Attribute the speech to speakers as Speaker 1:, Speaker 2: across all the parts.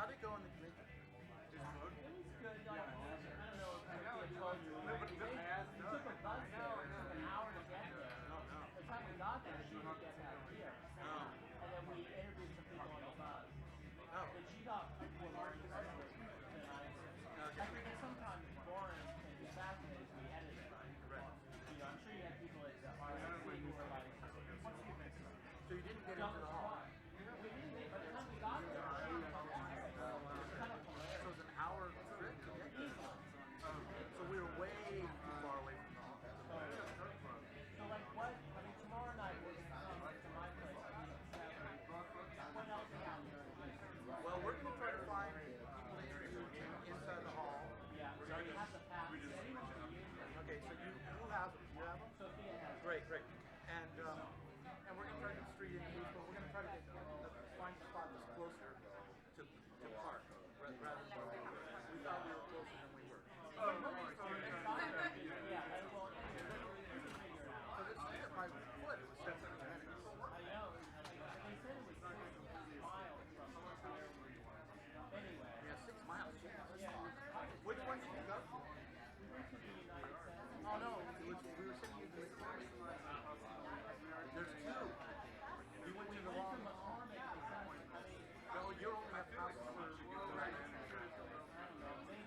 Speaker 1: How'd it go in the convention?
Speaker 2: Just good.
Speaker 3: It was good. Like, I don't know if I told you.
Speaker 2: Nobody
Speaker 3: We took a bus
Speaker 2: I
Speaker 3: there. It took an hour to get there.
Speaker 1: No.
Speaker 3: By the time we got there, she didn't get back here. And then we interviewed some people on the bus. But she got more interested tonight. I think sometimes it's boring and it's fascinating as we edit it. You know, I'm sure you had people at the RNC who were like, what's the event?
Speaker 1: So you didn't get into the hall?
Speaker 3: We didn't. By the time we got there, she was kind of hilarious.
Speaker 1: So it was an hour trip to get there. So we were way too far away from the hall.
Speaker 3: So like what, I mean tomorrow night we're going to come to my place at 7. What else is out there?
Speaker 1: Well, we're going to try to find people to interview inside the hall.
Speaker 3: Yeah, we already have the pass.
Speaker 1: Okay, so you have them? You have them?
Speaker 3: Sophia has them.
Speaker 1: Great. And we're going to try to get street interviews, but we're going to try to find a spot that's closer to park rather than we thought we were closer than we were.
Speaker 3: Yeah, and well, you can figure it out.
Speaker 1: So this is my foot. It was 7 minutes.
Speaker 3: I know. They said it was 6 miles from where we were. Anyway.
Speaker 1: Yeah, 6 miles.
Speaker 3: Yeah.
Speaker 1: Which one did you go to?
Speaker 3: We went to the United States.
Speaker 1: Oh no, we were sitting in the There's 2. You went to the wrong. No, you only have passes for right.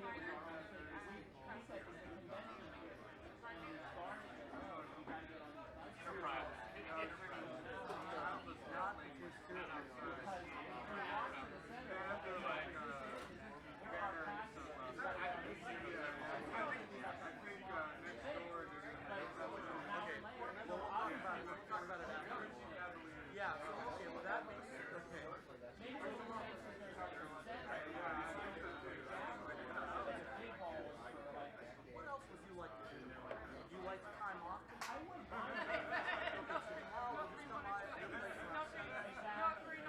Speaker 1: Not because okay, well, we'll talk about it after. Yeah, so, okay, well, that makes sense. Okay. What else would you like to do? Do you like time off? I would.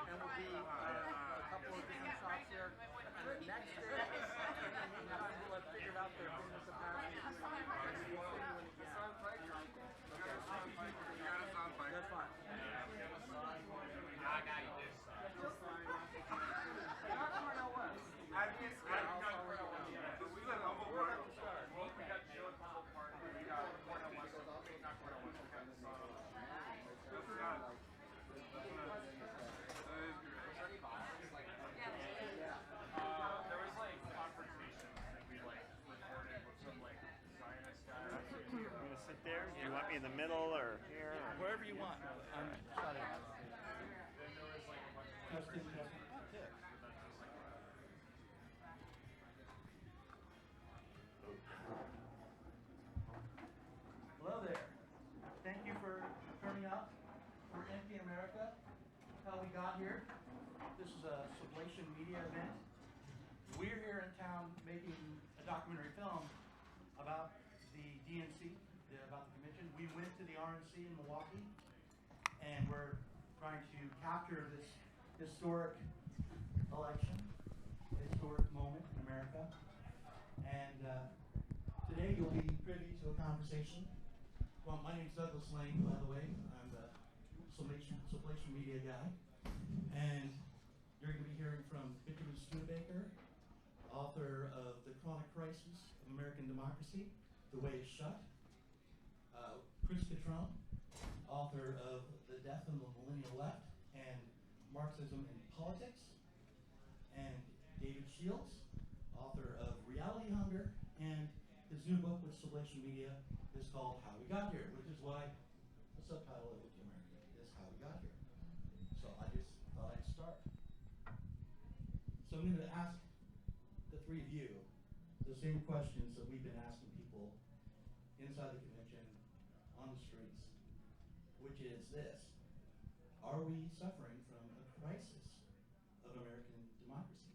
Speaker 1: And we'll be a couple of different shops there. And the next day, in the meantime, we'll have figured out their business capacity. That's fine.
Speaker 2: I got you this. We got a whole part. We got Jill at the whole part. We got Cornell West. Not Cornell West. There was like confrontations that we like recorded with some like Zionist guys.
Speaker 4: I'm going to sit there. Do you want me in the middle or here? Or?
Speaker 1: Wherever you want. I'm excited.
Speaker 2: Then there was like a bunch of
Speaker 1: Hello there. Thank you for turning up for Empty America. How we got here. This is a Sublation Media event. We're here in town making a documentary film about the DNC, about the convention. We went to the RNC in Milwaukee, and we're trying to capture this historic election, historic moment in America. And today you'll be privy to a conversation. Well, my name's Douglas Lain, by the way. I'm the Sublation Media guy. And you're going to be hearing from Benjamin Studebaker, author of The Chronic Crisis of American Democracy, The Way It's Shut. Cutrone, author of The Death of the Millennial Left and Marxism in Politics. And David Shields, author of Reality Hunger, and his new book with Sublation Media is called How We Got Here, which is why the subtitle of Empty America is How We Got Here. So I just thought I'd start. So I'm going to ask the three of you the same questions that we've been asking people inside the convention, on the streets, which is this: are we suffering from a crisis of American democracy?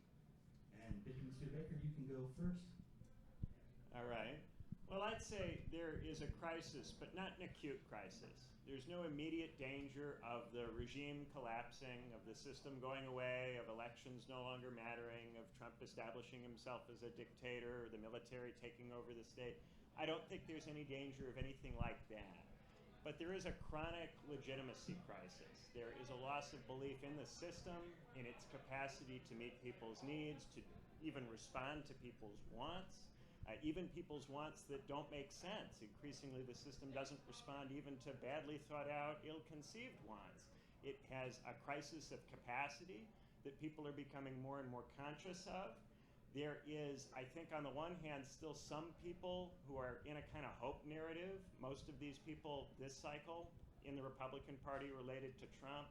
Speaker 1: And Benjamin Studebaker, you can go first.
Speaker 4: All right. Well, I'd say there is a crisis, but not an acute crisis. There's no immediate danger of the regime collapsing, of the system going away, of elections no longer mattering, of Trump establishing himself as a dictator, or the military taking over the state. I don't think there's any danger of anything like that. but there is a chronic legitimacy crisis. There is a loss of belief in the system, in its capacity to meet people's needs, to even respond to people's wants, even people's wants that don't make sense. Increasingly, the system doesn't respond even to badly thought out, ill-conceived wants. It has a crisis of capacity that people are becoming more and more conscious of. There is, I think, on the one hand, still some people who are in a kind of hope narrative. Most of these people this cycle in the Republican Party related to Trump,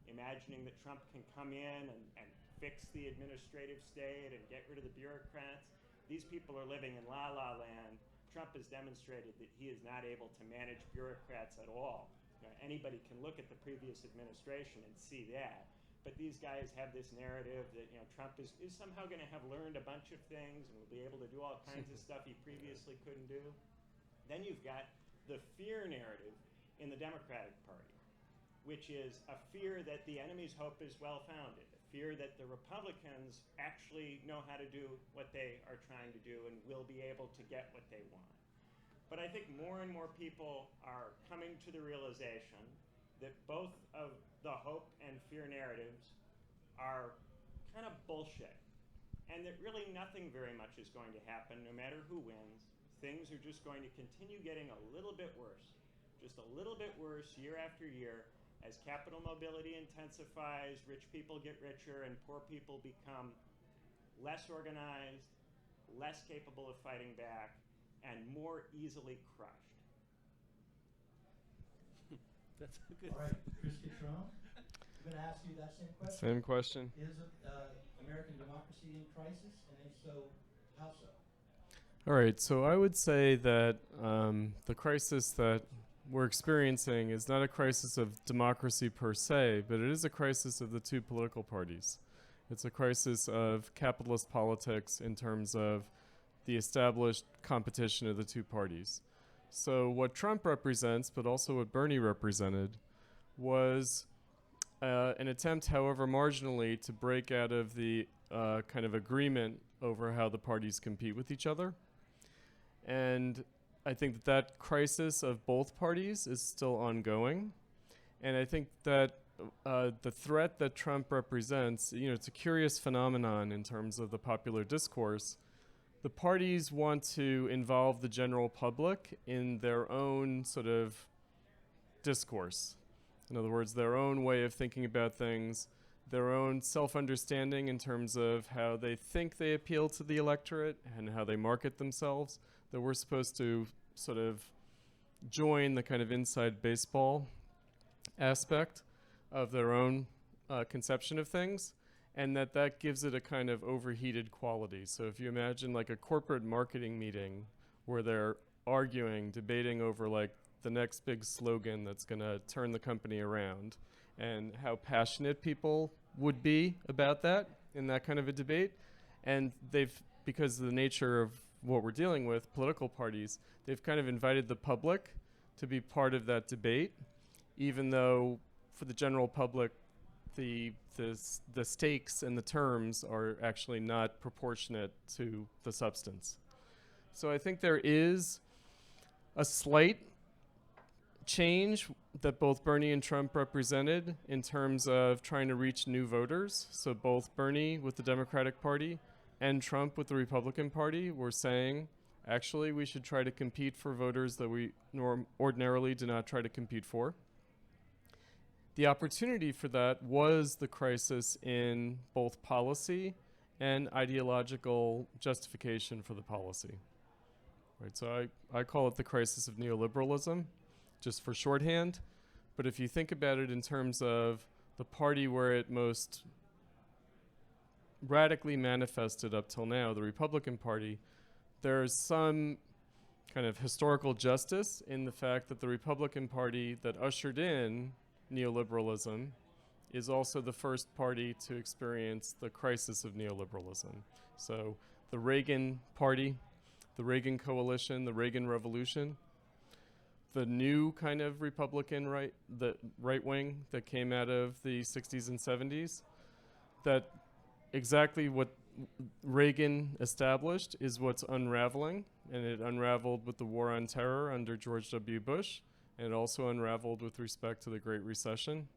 Speaker 4: imagining that Trump can come in and fix the administrative state and get rid of the bureaucrats. These people are living in la-la land. Trump has demonstrated that he is not able to manage bureaucrats at all. Anybody can look at the previous administration and see that. But these guys have this narrative that Trump is somehow going to have learned a bunch of things and will be able to do all kinds of stuff he previously couldn't do. Then you've got the fear narrative in the Democratic Party, which is a fear that the enemy's hope is well-founded, a fear that the Republicans actually know how to do what they are trying to do and will be able to get what they want. But I think more and more people are coming to the realization that both of the hope and fear narratives are kind of bullshit, and that really nothing very much is going to happen no matter who wins. Things are just going to continue getting a little bit worse, just a little bit worse year after year as capital mobility intensifies, rich people get richer, and poor people become less organized, less capable of fighting back, and more easily crushed.
Speaker 5: That's a good.
Speaker 1: All right, Chris Cutrone, I'm going to ask you that same question.
Speaker 5: Same question.
Speaker 1: Is American democracy in crisis, and if so, how so?
Speaker 5: All right, so I would say that the crisis that we're experiencing is not a crisis of democracy per se, but it is a crisis of the two political parties. It's a crisis of capitalist politics in terms of the established competition of the two parties. So what Trump represents, but also what Bernie represented, was an attempt, however marginally, to break out of the kind of agreement over how the parties compete with each other. And I think that crisis of both parties is still ongoing. And I think that the threat that Trump represents, it's a curious phenomenon in terms of the popular discourse. The parties want to involve the general public in their own sort of discourse. In other words, their own way of thinking about things, their own self-understanding in terms of how they think they appeal to the electorate and how they market themselves, that we're supposed to sort of join the kind of inside baseball aspect of their own conception of things, and that gives it a kind of overheated quality. So if you imagine like a corporate marketing meeting where they're arguing, debating over like the next big slogan that's going to turn the company around, and how passionate people would be about that in that kind of a debate, and because of the nature of what we're dealing with, political parties, they've kind of invited the public to be part of that debate, even though for the general public, the stakes and the terms are actually not proportionate to the substance. So I think there is a slight change that both Bernie and Trump represented in terms of trying to reach new voters. So both Bernie with the Democratic Party and Trump with the Republican Party were saying, actually, we should try to compete for voters that we ordinarily do not try to compete for. The opportunity for that was the crisis in both policy and ideological justification for the policy. Right, so I call it the crisis of neoliberalism, just for shorthand. But if you think about it in terms of the party where it most radically manifested up till now, the Republican Party, there's some kind of historical justice in the fact that the Republican Party that ushered in neoliberalism is also the first party to experience the crisis of neoliberalism. So the Reagan Party, the Reagan Coalition, the Reagan Revolution, the new kind of Republican the right wing that came out of the 60s and 70s, that exactly what Reagan established is what's unraveling, and it unraveled with the war on terror under George W. Bush, and it also unraveled with respect to the Great Recession,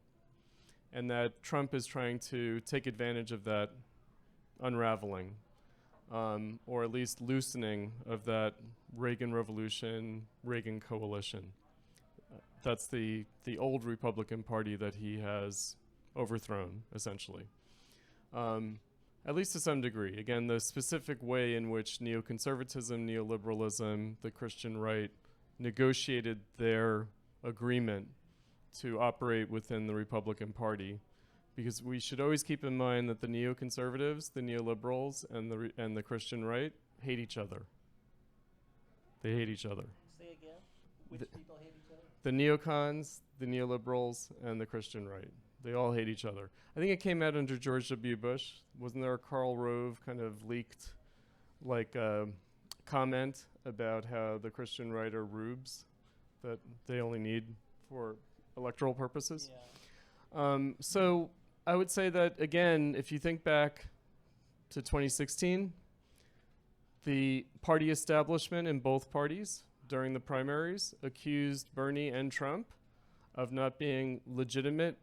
Speaker 5: and that Trump is trying to take advantage of that unraveling, or at least loosening of that Reagan Revolution, Reagan coalition. That's the old Republican Party that he has overthrown, essentially. At least to some degree. Again, the specific way in which neoconservatism, neoliberalism, the Christian right negotiated their agreement to operate within the Republican Party, because we should always keep in mind that the neoconservatives, the neoliberals, and the Christian right hate each other. They hate each other.
Speaker 3: Say again. Which people hate each other?
Speaker 5: The neocons, the neoliberals, and the Christian right. They all hate each other. I think it came out under George W. Bush. Wasn't there a Karl Rove kind of leaked comment about how the Christian right are rubes that they only need for electoral purposes?
Speaker 3: Yeah.
Speaker 5: So I would say that, again, if you think back to 2016, the party establishment in both parties during the primaries accused Bernie and Trump of not being legitimate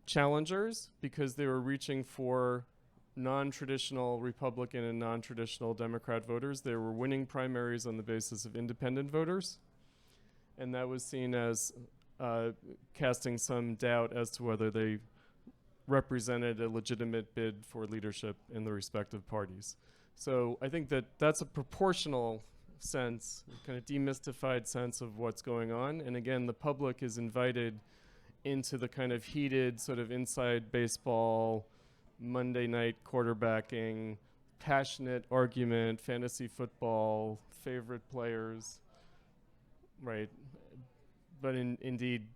Speaker 5: challengers because they were reaching for non-traditional Republican and non-traditional Democrat voters. They were winning primaries on the basis of independent voters, and that was seen as casting some doubt as to whether they represented a legitimate bid for leadership in the respective parties. So I think that that's a proportional sense, kind of demystified sense of what's going on. And again, the public is invited into the kind of heated sort of inside baseball, Monday night quarterbacking, passionate argument, fantasy football, favorite players, right? But indeed,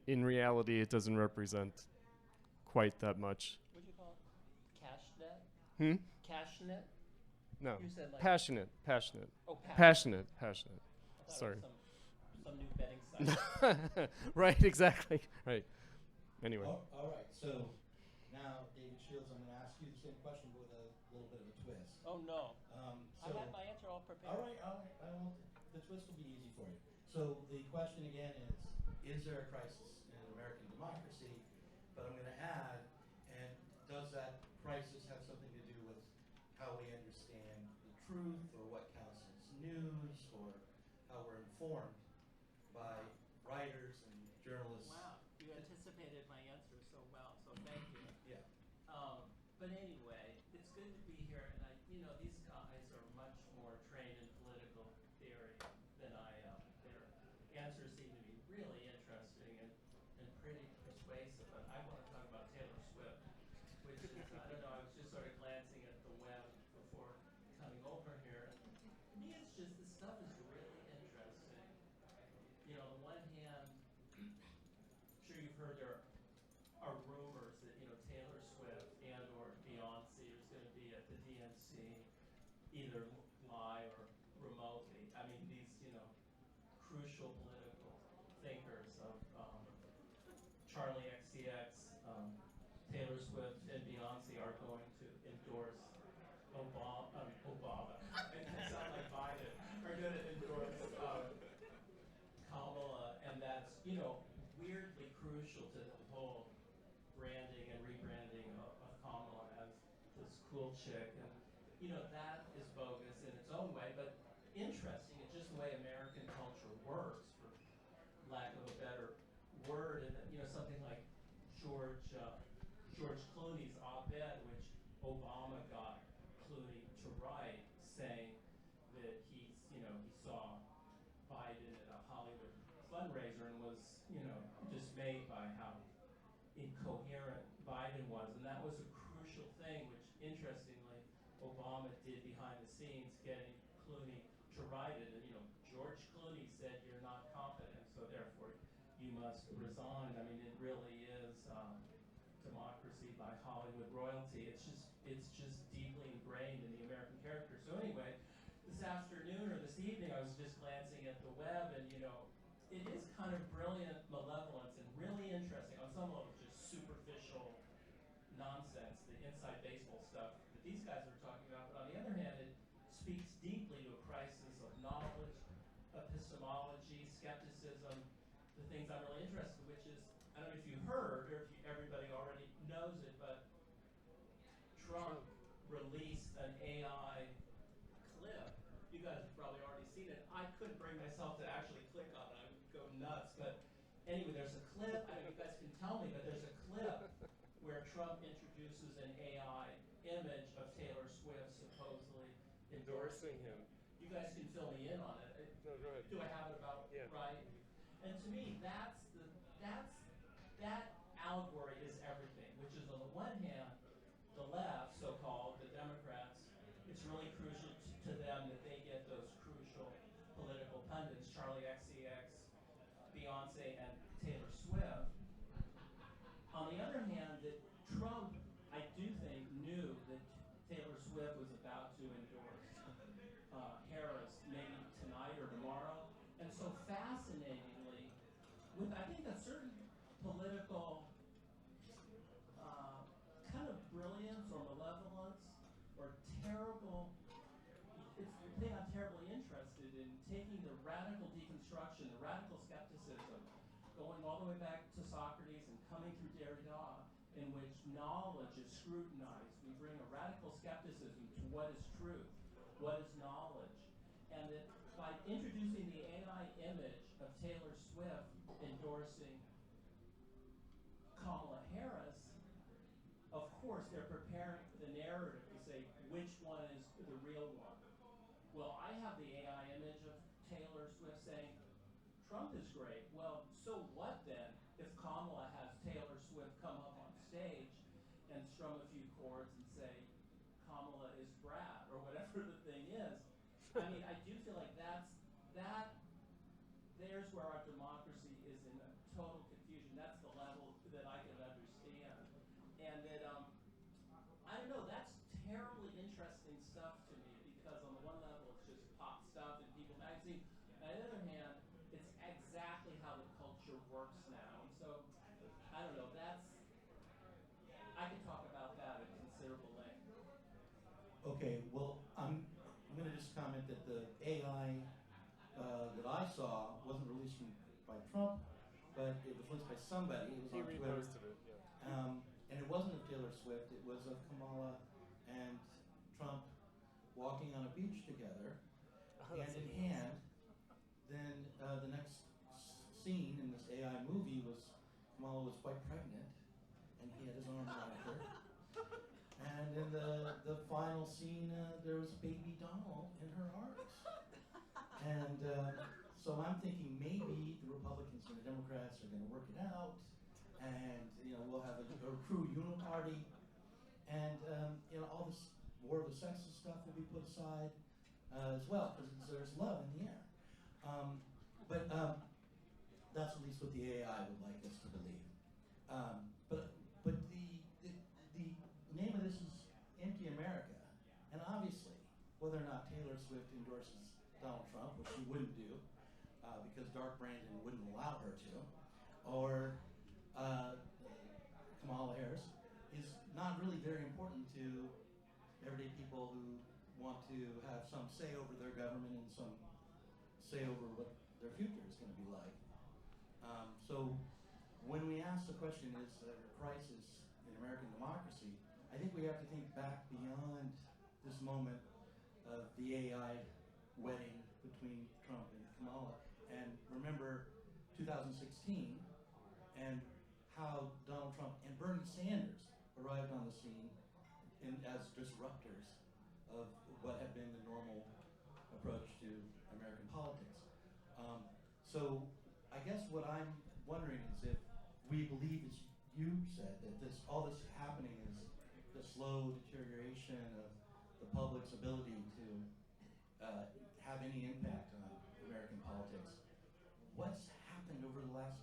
Speaker 5: in reality, it doesn't represent quite that much.
Speaker 3: What do you call it? Cashnet? Cashnet?
Speaker 5: No.
Speaker 3: You said like
Speaker 5: Passionate.
Speaker 3: Oh,
Speaker 5: Passionate.
Speaker 3: I thought it was
Speaker 5: Sorry.
Speaker 3: some new betting site.
Speaker 5: Right, exactly. Right. Anyway.
Speaker 1: All right, so now, David Shields, I'm going to ask you the same question but with a little bit of a twist.
Speaker 3: Oh no. I
Speaker 1: So,
Speaker 3: have my answer all prepared.
Speaker 1: all right, the twist will be easy for you. So the question again is there a crisis in American democracy? But I'm going to add, and does that crisis have something to do with how we understand the truth, or what counts as news, or how we're informed by writers and journalists?
Speaker 3: Wow, you anticipated my answer so well, so thank you.
Speaker 1: Yeah.
Speaker 3: But anyway, it's good to be here, and these guys are much more trained in political theory than I am. Their answers seem to be really interesting and pretty persuasive, but I want to talk about Taylor Swift, which is, I don't know, I was just sort of glancing at the web before coming over here, and to me it's just, this stuff is really interesting. On the one hand, I'm sure you've heard there are rumors that Taylor Swift and or Beyonce is going to be at the DNC either live or remotely. I mean, these crucial political thinkers of Charlie XCX, Taylor Swift, and Beyonce are going to endorse Obama. It sounds like Biden. Are going to endorse Kamala, and that's weirdly crucial to the whole branding and rebranding of Kamala as this cool chick, and that is bogus in its own way, but interesting. It's just the way American culture works, for lack of a better word. And something like George Clooney's op-ed, which Obama got Clooney to write, saying that he saw Biden at a Hollywood fundraiser and was dismayed by how incoherent Biden was, and that was a crucial thing, which interestingly Obama did behind the scenes, getting Clooney to write it. And George Clooney said, "You're not competent, so therefore you must resign." I mean, it really is democracy by Hollywood royalty. It's just deeply ingrained in the American character. So anyway, this afternoon or this evening, I was just glancing at the web, and it is kind of brilliant malevolence and really interesting. On some level, just superficial nonsense, the inside baseball stuff that these guys are talking about. But on the other hand, it speaks deeply to a crisis of knowledge, epistemology, skepticism, things I'm really interested in, which is, I don't know if you heard or if everybody already knows it, but Trump released an AI clip. You guys have probably already seen it. I couldn't bring myself to actually click on it. I would go nuts. But anyway, there's a clip. I don't know if you guys can tell me, but there's a clip where Trump introduces an AI image of Taylor Swift supposedly endorsing him. You guys can fill me in on it.
Speaker 5: No, go ahead.
Speaker 3: Do I have it about right? And to me, that allegory is everything, which is on the one hand, the left, so-called, the Democrats, it's really crucial to them that they get those crucial political pundits, Charlie XCX, Beyonce, and Taylor Swift. On the other hand, that Trump, I do think, knew that Taylor Swift was about to endorse Harris maybe tonight or tomorrow. And so fascinatingly, with I think a certain political kind of brilliance or malevolence or terrible, it's the thing I'm terribly interested in, taking the radical deconstruction, the radical skepticism, going all the way back to Socrates and coming through Derrida, in which knowledge is scrutinized. We bring a radical skepticism to what is truth, what is knowledge, and that by introducing the AI image of Taylor Swift endorsing Kamala Harris, of course they're preparing the narrative to say which one is the real one. Well, I have the AI image of Taylor Swift saying Trump is great. Well, so what then if Kamala has Taylor Swift come up on stage and strum a few chords and say Kamala is Brad or whatever the thing is? I mean, I do feel like there's where our democracy is in a total confusion. That's the level that I can understand. And that, I don't know, that's terribly interesting stuff to me because on the one level it's just pop stuff in People magazine. On the other hand, it's exactly how the culture works now. And so, I don't know, I could talk about that at considerable length.
Speaker 1: Okay, well, I'm going to just comment that the AI that I saw wasn't released by Trump, but it was released by somebody. It was
Speaker 5: He
Speaker 1: on Twitter.
Speaker 5: reposted it, yeah.
Speaker 1: And it wasn't of Taylor Swift. It was of Kamala and Trump walking on a beach together, hand in hand. Then the next scene in this AI movie was Kamala was quite pregnant, and he had his arm around her. And in the final scene, there was baby Donald in her arms. And so I'm thinking maybe the Republicans and the Democrats are going to work it out, and we'll have a true uniparty, and all this more of the sexist stuff will be put aside as well because there's love in the air. But that's at least what the AI would like us to believe. But the name of this is Empty America, and obviously whether or not Taylor Swift endorses Donald Trump, which she wouldn't do because Dark Brandon wouldn't allow her to, or Kamala Harris, is not really very important to everyday people who want to have some say over their government and some say over what their future is going to be like. So when we ask the question, is there a crisis in American democracy, I think we have to think back beyond this moment of the AI wedding between Trump and Kamala, and remember 2016 and how Donald Trump and Bernie Sanders arrived on the scene as disruptors of what had been the normal approach to American politics. So I guess what I'm wondering is if we believe, as you said, that all this happening is the slow deterioration of the public's ability to have any impact on American politics. What's happened over the last,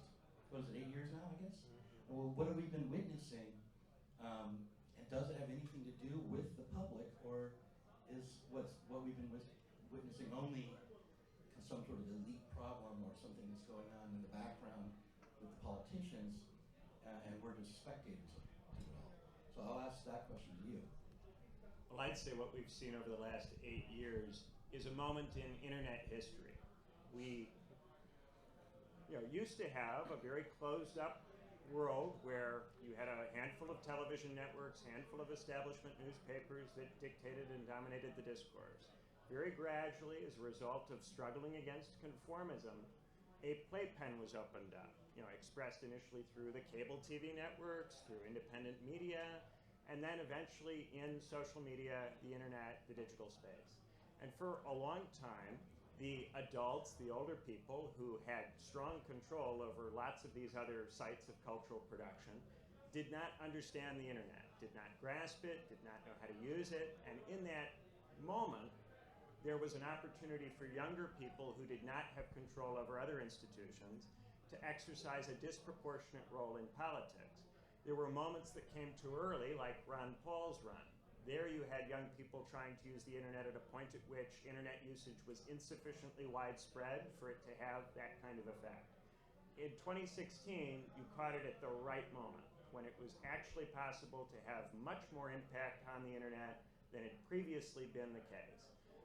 Speaker 1: 8 years now, I guess? Well, what have we been witnessing? And does it have anything to do with the public, or is what we've been witnessing only some sort of elite problem or something that's going on in the background with the politicians, and we're just spectators to it all? So I'll ask that question to you.
Speaker 4: Well, I'd say what we've seen over the last 8 years is a moment in internet history. We used to have a very closed up world where you had a handful of television networks, handful of establishment newspapers that dictated and dominated the discourse. Very gradually, as a result of struggling against conformism, a playpen was opened up, expressed initially through the cable TV networks, through independent media, and then eventually in social media, the internet, the digital space. And for a long time, the adults, the older people who had strong control over lots of these other sites of cultural production, did not understand the internet, did not grasp it, did not know how to use it, and in that moment, there was an opportunity for younger people who did not have control over other institutions to exercise a disproportionate role in politics. There were moments that came too early, like Ron Paul's run. There you had young people trying to use the internet at a point at which internet usage was insufficiently widespread for it to have that kind of effect. In 2016, you caught it at the right moment, when it was actually possible to have much more impact on the internet than had previously been the case.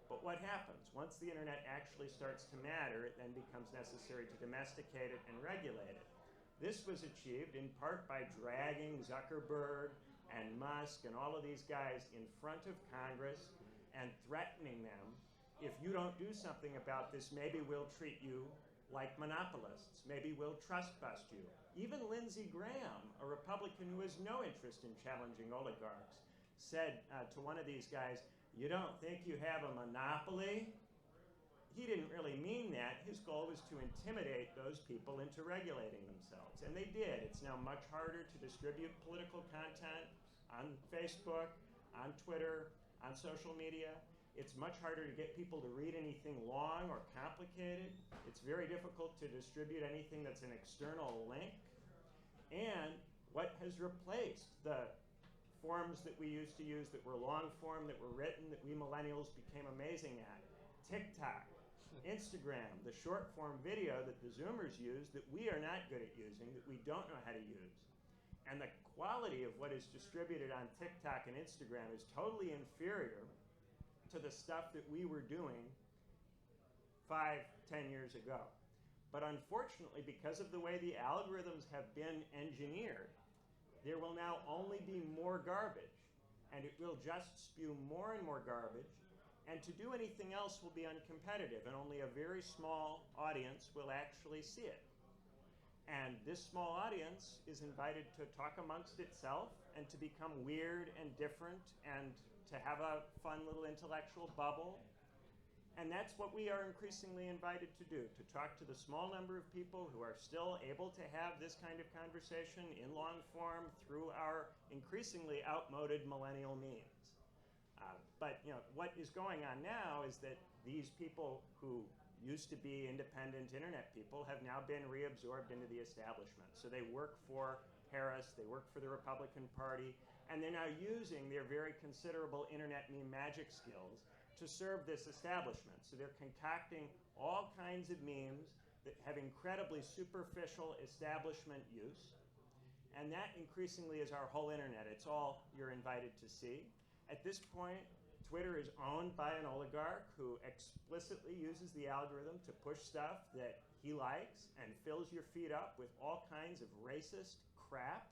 Speaker 4: But what happens? Once the internet actually starts to matter, it then becomes necessary to domesticate it and regulate it. This was achieved in part by dragging Zuckerberg and Musk and all of these guys in front of Congress and threatening them, if you don't do something about this, maybe we'll treat you like monopolists. Maybe we'll trust bust you. Even Lindsey Graham, a Republican who has no interest in challenging oligarchs, said to one of these guys, "You don't think you have a monopoly?" He didn't really mean that. His goal was to intimidate those people into regulating themselves. And they did. It's now much harder to distribute political content on Facebook, on Twitter, on social media. It's much harder to get people to read anything long or complicated. It's very difficult to distribute anything that's an external link. And what has replaced the forms that we used to use that were long form, that were written, that we millennials became amazing at? TikTok, Instagram, the short form video that the Zoomers use that we are not good at using, that we don't know how to use. And the quality of what is distributed on TikTok and Instagram is totally inferior to the stuff that we were doing 5, 10 years ago. But unfortunately, because of the way the algorithms have been engineered, there will now only be more garbage, and it will just spew more and more garbage. And to do anything else will be uncompetitive, and only a very small audience will actually see it. And this small audience is invited to talk amongst itself and to become weird and different and to have a fun little intellectual bubble. And that's what we are increasingly invited to do, to talk to the small number of people who are still able to have this kind of conversation in long form through our increasingly outmoded millennial means. But what is going on now is that these people who used to be independent internet people have now been reabsorbed into the establishment. So they work for Harris, they work for the Republican Party, and they're now using their very considerable internet meme magic skills to serve this establishment. So they're concocting all kinds of memes that have incredibly superficial establishment use. And that increasingly is our whole internet. It's all you're invited to see. At this point, Twitter is owned by an oligarch who explicitly uses the algorithm to push stuff that he likes and fills your feed up with all kinds of racist crap.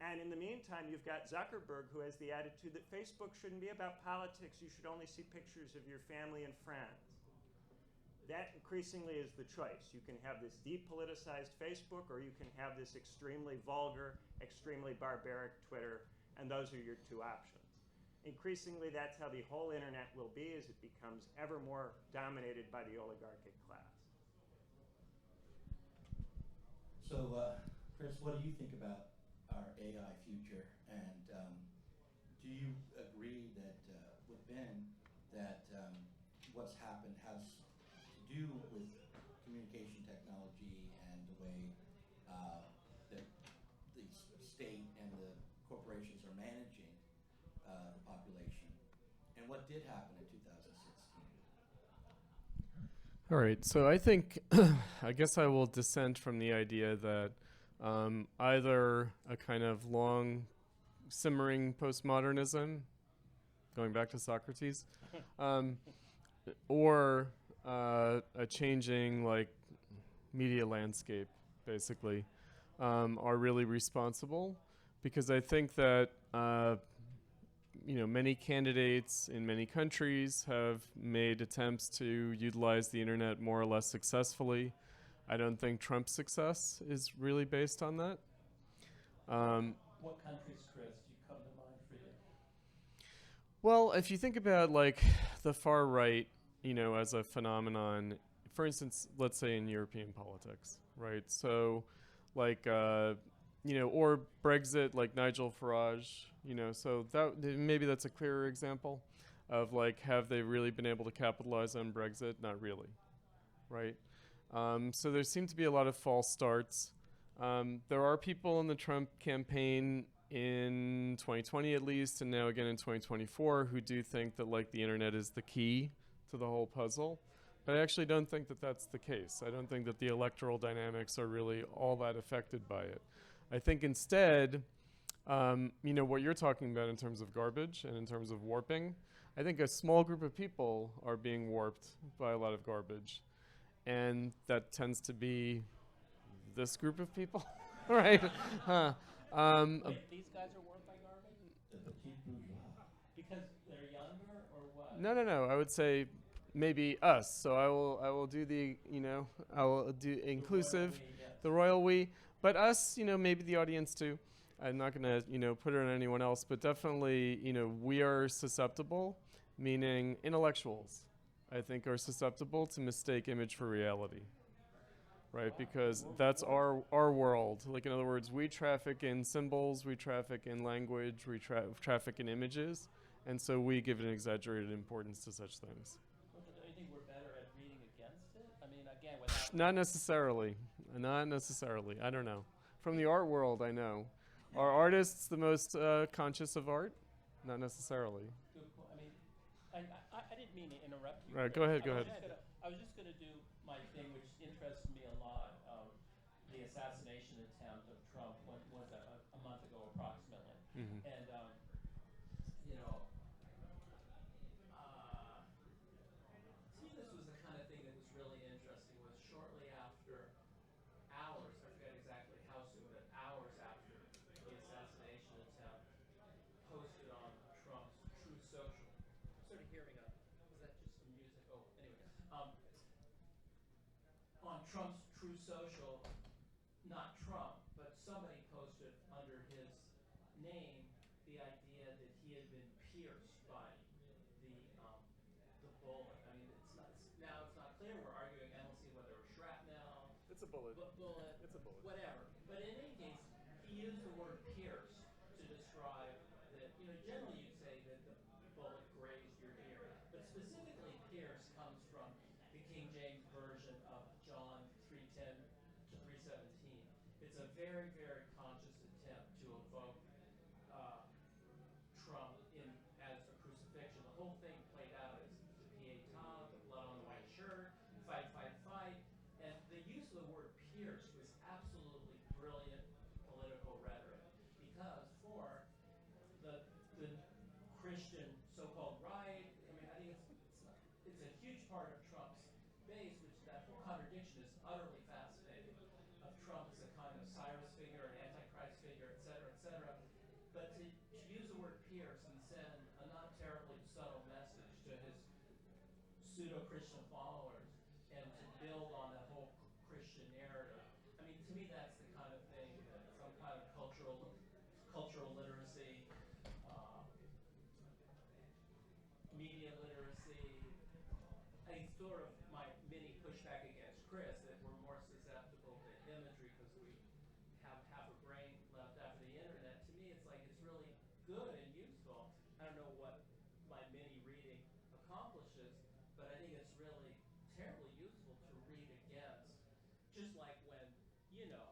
Speaker 4: And in the meantime, you've got Zuckerberg, who has the attitude that Facebook shouldn't be about politics. You should only see pictures of your family and friends. That increasingly is the choice. You can have this depoliticized Facebook, or you can have this extremely vulgar, extremely barbaric Twitter, and those are your two options. Increasingly, that's how the whole internet will be as it becomes ever more dominated by the oligarchic class.
Speaker 1: So, Chris, what do you think about our AI future? And do you agree that with Ben that what's happened has to do with communication technology and the way that the state and the corporations are managing the population? And what did happen in 2016?
Speaker 5: All right, so I think, I guess I will dissent from the idea that either a kind of long simmering postmodernism, going back to Socrates, or a changing, like, media landscape, basically, are really responsible, because I think that many candidates in many countries have made attempts to utilize the internet more or less successfully. I don't think Trump's success is really based on that.
Speaker 3: What countries, Chris, do you come to mind for you?
Speaker 5: Well, if you think about like the far right, as a phenomenon, for instance, let's say in European politics, right? So, like, or Brexit, like Nigel Farage, so maybe that's a clearer example of like, have they really been able to capitalize on Brexit? Not really, right? So there seem to be a lot of false starts. There are people in the Trump campaign in 2020 at least, and now again in 2024, who do think that like the internet is the key to the whole puzzle. But I actually don't think that that's the case. I don't think that the electoral dynamics are really all that affected by it. I think instead, what you're talking about in terms of garbage and in terms of warping, I think a small group of people are being warped by a lot of garbage. And that tends to be this group of people, right?
Speaker 3: Wait, these guys are warped by garbage? The petite bourgeois. Because they're younger, or what?
Speaker 5: No. I would say maybe us. So I will do I will do inclusive, the royal we, but us, maybe the audience too. I'm not gonna, put it on anyone else, but definitely, we are susceptible, meaning intellectuals, I think, are susceptible to mistake image for reality. Right, because that's our world. Like, in other words, we traffic in symbols, we traffic in language, we traffic in images, and so we give an exaggerated importance to such things.
Speaker 3: Well, do you think we're better at reading against it? I mean, again, without...
Speaker 5: Not necessarily. Not necessarily. I don't know. From the art world, I know. Are artists the most conscious of art? Not necessarily.
Speaker 3: Good point. I mean, I didn't mean to interrupt you.
Speaker 5: Right, go ahead.
Speaker 3: I was just going to do my thing, which interests me a lot. The assassination attempt of Trump, when was that? A month ago, approximately.
Speaker 5: Mm-hmm.
Speaker 3: And, to me, this was the kind of thing that was really interesting, was shortly after, hours, I forget exactly how soon, but hours after the assassination attempt, posted on Trump's True Social. I'm sort of hearing is that just some music? Oh, anyway. On Trump's True Social, not Trump, but somebody posted under his name the idea that he had been pierced by the um, the bullet. I mean, it's not clear. We're arguing endlessly whether it was shrapnel,
Speaker 5: It's a bullet.
Speaker 3: bullet,
Speaker 5: It's a bullet.
Speaker 3: whatever. But in any case, he used the word pierced to describe that. Generally you'd say that the bullet grazed your ear, but specifically pierced comes from the King James version of John 3:10 to 3:17. It's a very, very conscious attempt to evoke uh, Trump as a crucifixion. The whole thing played out as the Pietà, the blood on the white shirt, fight, fight, fight. And the use of the word pierced was absolutely brilliant political rhetoric, because for the Christian so-called right, I mean, I think it's a huge part of Trump's base, which that whole contradiction is utterly fascinating, of Trump as a kind of Cyrus figure, an Antichrist figure, et cetera, et cetera. But to use the word pierce and send a not terribly subtle message to his pseudo-Christian followers, and to build on that whole Christian narrative. I mean, to me, that's the kind of thing that some kind of cultural literacy, uh, media literacy. I think sort of my mini pushback against Chris, that we're more susceptible to imagery because we have half a brain left after the internet. To me, it's like it's really good and useful. I don't know what my mini reading accomplishes, but I think it's really terribly useful to read against. Just like when, you know,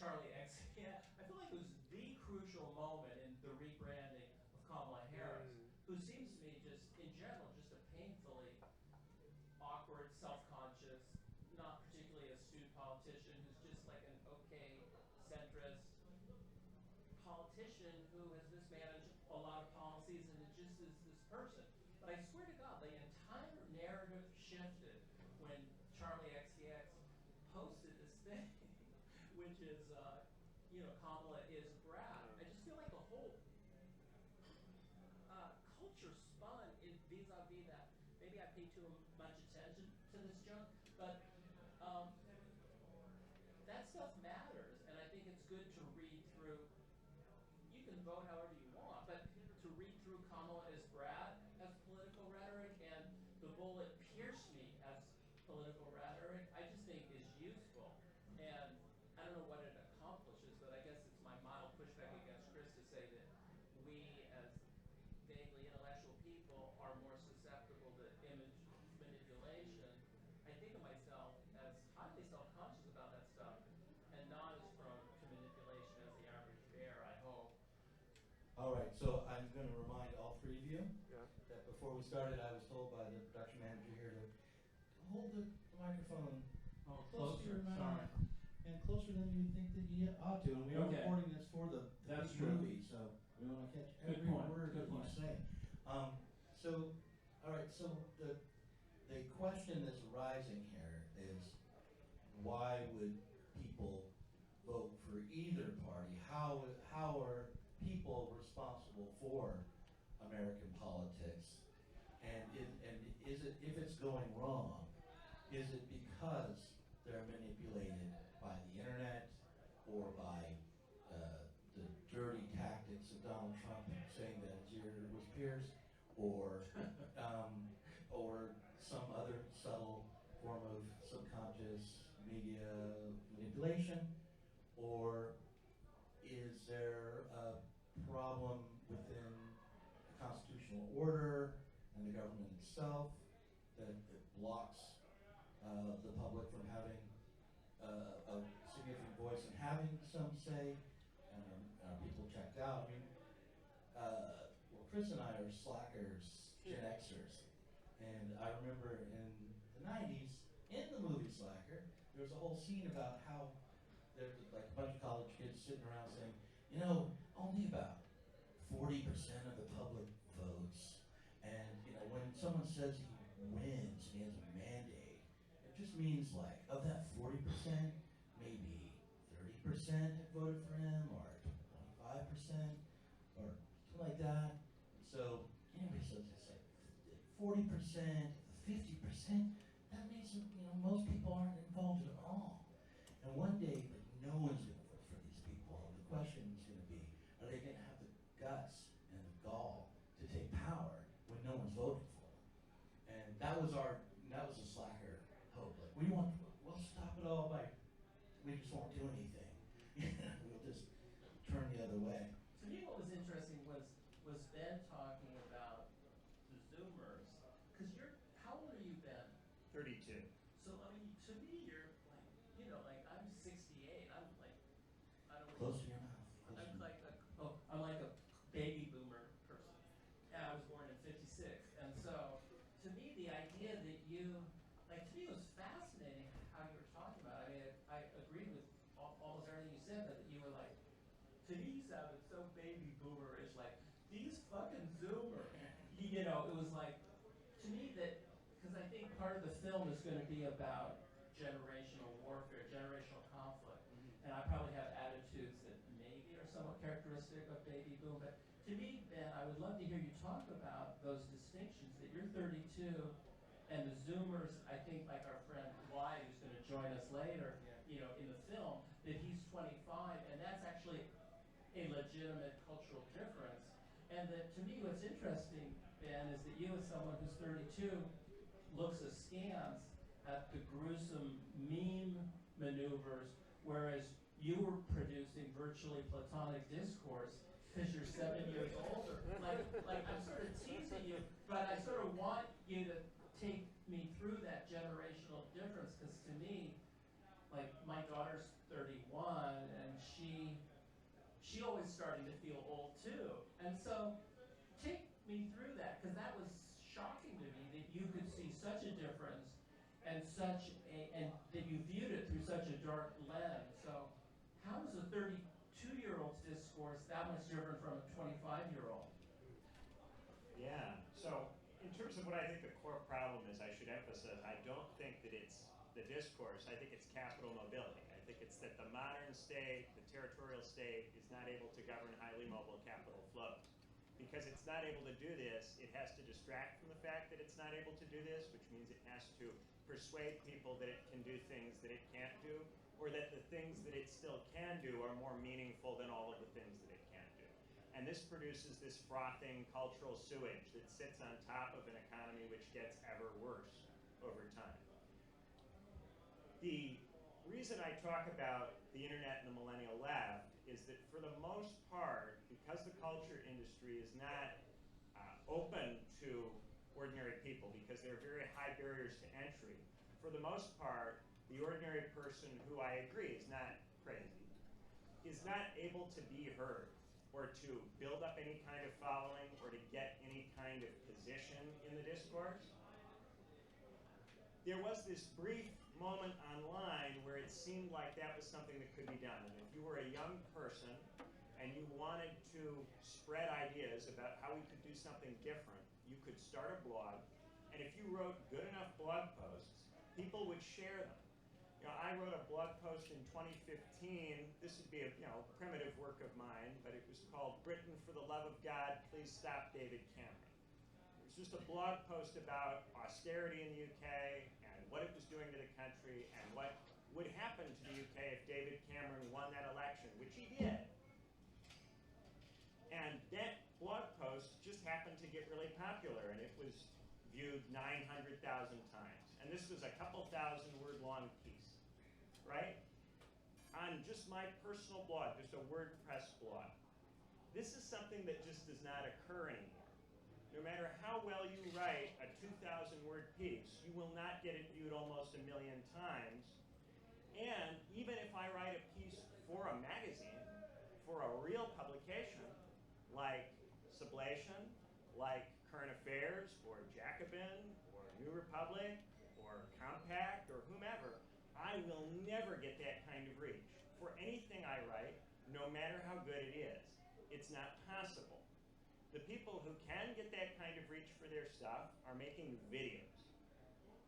Speaker 3: Charlie X. Yeah, I feel like it was the crucial moment in the rebranding of Kamala Harris, who seems to me just, in general, just a painfully awkward, self-conscious, not particularly astute politician, who's just like an okay centrist politician who has mismanaged a lot of policies and it just is this person. But I swear to God, the entire narrative shifted when Charlie XCX posted this thing, which is, Kamala is Brad. I just feel like the whole culture spun is vis-a-vis that. Maybe I pay too much attention to this junk, but that stuff matters, and I think it's good to read through. You can vote however you want, but to read through Kamala as Brad as political rhetoric and the bullet pierced me as political rhetoric, I just think is useful. And I don't know what it accomplishes, but I guess it's my mild pushback against Chris to say that we as vaguely intellectual people are more susceptible to image manipulation. I think of myself as highly self-conscious about that stuff and not as prone to manipulation as the average bear, I hope.
Speaker 1: All right, so I'm going to remind all three of you that before we started, I was told by the production manager here to hold the microphone close to your mouth and closer than you think that you ought to. And we are recording this for the movie, so we want to catch every word that you say. All right, so the question that's arising here is why would people vote for either party? How are people responsible for American politics? And is it, if it's going wrong, is it because they're manipulated by the internet or by the dirty tactics of Donald Trump saying that his ear was pierced, or some other subtle form of subconscious media manipulation? Or is there a problem within the constitutional order and the government itself that blocks the public from having a significant voice and having some say? Are people checked out? I mean, well, Chris and I are slackers, Gen Xers, and I remember in the 90s, in the movie Slacker, there was a whole scene about how there's like a bunch of college kids sitting around saying, only about 40% of the public votes, and when someone says he wins and he has a mandate, it just means like of that 40%, maybe 30% voted for him, or 25%, or something like that. So anyway, so it's like 40%, 50%. That means most people aren't involved at all. And one day, no one's going to vote for these people. And the question is going to be, are they going to have the guts and the gall to take power when no one's voting for them? And that was a slacker hope. Like, we'll stop it all we just won't do anything. We'll just turn the other way.
Speaker 3: To me, what was interesting was Ben talking about the Zoomers. Because how old are you, Ben?
Speaker 4: 32.
Speaker 3: So, I mean, to me, you're like, I'm 68. I'm like, I don't know.
Speaker 1: Close to your mouth.
Speaker 3: I'm like a baby boomer person. And I was born in 56. And so, to me, the idea that to me, it was fascinating how you were talking about it. I mean, I agreed with almost everything you said, but you were like, to me, you sounded so baby boomerish, like, these fucking Zoomers. It was like, to me, that, because I think part of the film is going to be about generational warfare, generational conflict. Mm-hmm. And I probably have attitudes that maybe are somewhat characteristic of baby boom. But to me, Ben, I would love to hear you talk about those distinctions, that you're 32, and the Zoomers, I think, like our friend Wyatt, who's going to join us later, in the film, that he's 25, and that's actually a legitimate cultural difference. And that, to me, what's interesting, Ben, is that you, as someone who's 32, looks askance at the gruesome meme maneuvers, whereas you were producing virtually platonic discourse because you're 7 years older. Like I'm sort of teasing you, but I sort of want you to take me through that generational difference, because to me, like, my daughter's 31, and she always starting to feel old too. And so take me through that, because that was shocking to me that you could see such a difference and that you viewed it through such a dark lens. So how is a 32-year-old's discourse that much different from a 25-year-old?
Speaker 4: Yeah. So in terms of what I think the core problem is, I should emphasize, I don't think that it's the discourse, I think it's capital mobility. I think it's that the modern state, the territorial state, is not able to govern highly mobile capital flows. Because it's not able to do this, it has to distract from the fact that it's not able to do this, which means it has to persuade people that it can do things that it can't do, or that the things that it still can do are more meaningful than all of the things that it can't do. And this produces this frothing cultural sewage that sits on top of an economy which gets ever worse over time. The reason I talk about the internet and the millennial left is that for the most part, because the culture industry is not open to ordinary people, because there are very high barriers to entry, for the most part, the ordinary person, who I agree is not crazy, is not able to be heard or to build up any kind of following or to get any kind of position in the discourse. There was this brief moment online where it seemed like that was something that could be done. And if you were a young person and you wanted to spread ideas about how we could do something different, you could start a blog, and if you wrote good enough blog posts, people would share them. You know, I wrote a blog post in 2015. This would be a primitive work of mine, but it was called "Britain, for the Love of God, Please Stop David Cameron." It was just a blog post about austerity in the UK and what it was doing to the country and what would happen to the UK if David Cameron won that election, which he did. And that blog post just happened to get really popular, and it was viewed 900,000 times. And this was a couple thousand word long piece, right? On just my personal blog, just a WordPress blog. This is something that just does not occur anymore. No matter how well you write a 2,000 word piece, you will not get it viewed almost 1 million times. And even if I write a piece for a magazine, for a real publication, like Sublation, like Current Affairs, or Jacobin, or New Republic, or Compact, or whomever, I will never get that kind of reach for anything I write, no matter how good it is. It's not possible. The people who can get that kind of reach for their stuff are making videos.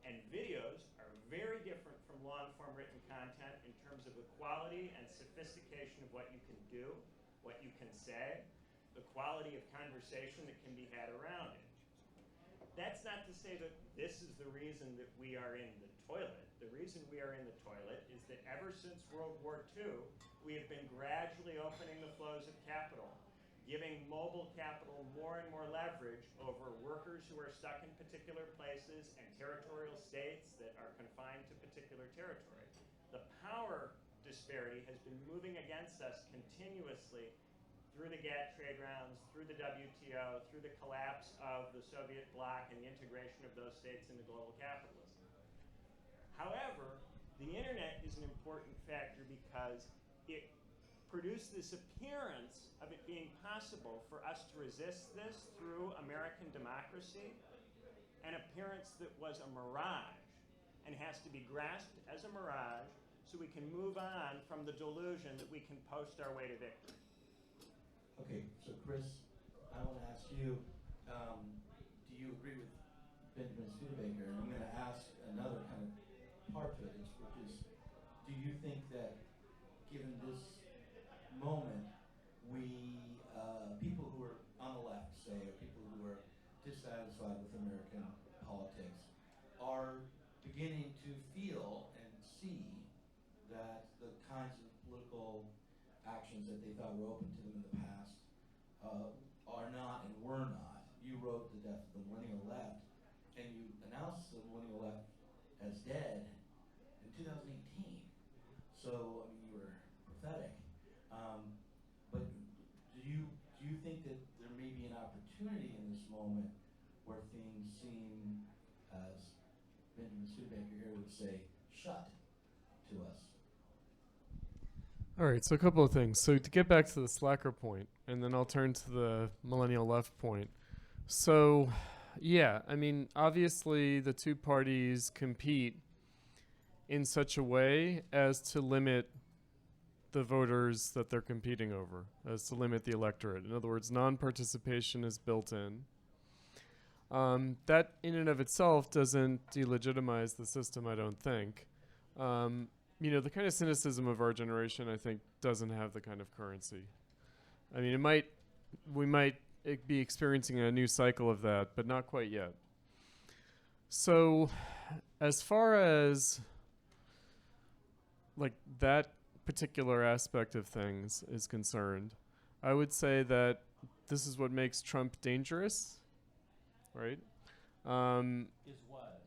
Speaker 4: And videos are very different from long-form written content in terms of the quality and sophistication of what you can do, what you can say, the quality of conversation that can be had around it. That's not to say that this is the reason that we are in the toilet. The reason we are in the toilet is that ever since World War II, we have been gradually opening the flows of capital, giving mobile capital more and more leverage over workers who are stuck in particular places and territorial states that are confined to particular territory. The power disparity has been moving against us continuously through the GATT trade rounds, through the WTO, through the collapse of the Soviet bloc and the integration of those states into global capitalism. However, the internet is an important factor because it produced this appearance of it being possible for us to resist this through American democracy, an appearance that was a mirage and has to be grasped as a mirage so we can move on from the delusion that we can post our way to victory.
Speaker 1: Okay, so Chris, I want to ask you, do you agree with Benjamin Studebaker? And I'm going to ask another kind of part to it, which is, do you think that given this moment, people who are on the left, say, or people who are dissatisfied with American politics, are beginning to feel and see that the kinds of political actions that they thought were open to them in the past are not and were not. You wrote The Death of the Millennial Left, and you announced the Millennial Left as dead in 2018. So, I mean, you were prophetic. But do you think that there may be an opportunity in this moment where things seem, as Benjamin Studebaker here would say, shut to us?
Speaker 5: All right, so a couple of things. So to get back to the slacker point, and then I'll turn to the millennial left point. So, yeah, I mean, obviously the two parties compete in such a way as to limit the voters that they're competing over, as to limit the electorate. In other words, non-participation is built in. That in and of itself doesn't delegitimize the system, I don't think. The kind of cynicism of our generation, I think, doesn't have the kind of currency. I mean, we might be experiencing a new cycle of that, but not quite yet. So, as far as like that particular aspect of things is concerned, I would say that this is what makes Trump dangerous, right?
Speaker 3: Is what?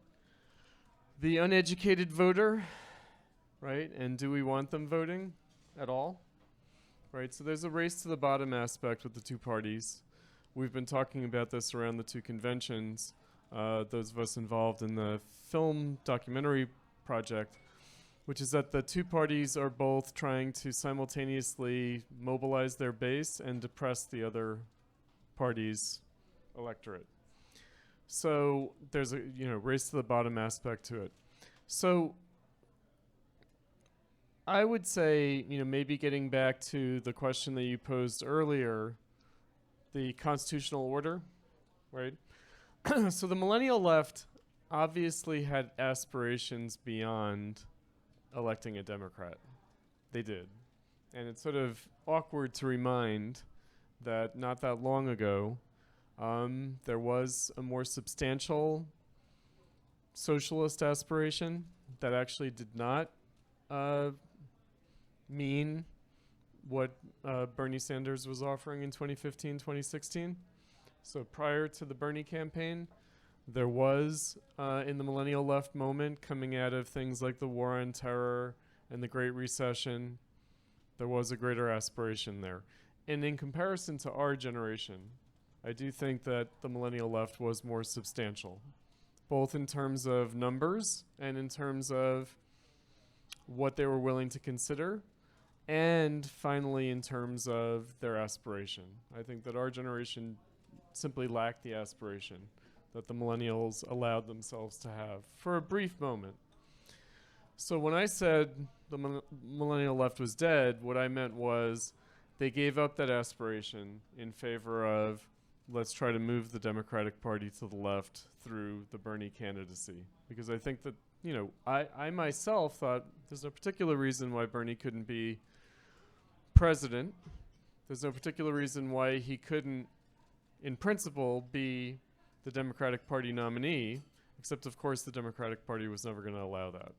Speaker 5: The uneducated voter, right? And do we want them voting at all? Right, so there's a race to the bottom aspect with the two parties. We've been talking about this around the two conventions. Those of us involved in the film documentary project, which is that the two parties are both trying to simultaneously mobilize their base and depress the other party's electorate. So there's a race to the bottom aspect to it. So I would say, maybe getting back to the question that you posed earlier, the constitutional order, right? So the millennial left obviously had aspirations beyond electing a Democrat. They did. And it's sort of awkward to remind that not that long ago, there was a more substantial socialist aspiration that actually did not mean what Bernie Sanders was offering in 2015, 2016. So prior to the Bernie campaign, there was, in the millennial left moment, coming out of things like the war on terror and the Great Recession, there was a greater aspiration there. And in comparison to our generation, I do think that the millennial left was more substantial, both in terms of numbers and in terms of what they were willing to consider, and finally in terms of their aspiration. I think that our generation simply lacked the aspiration that the millennials allowed themselves to have for a brief moment. So when I said the millennial left was dead, what I meant was they gave up that aspiration in favor of let's try to move the Democratic Party to the left through the Bernie candidacy. Because I think that, I myself thought there's no particular reason why Bernie couldn't be president. There's no particular reason why he couldn't, in principle, be the Democratic Party nominee, except of course the Democratic Party was never going to allow that.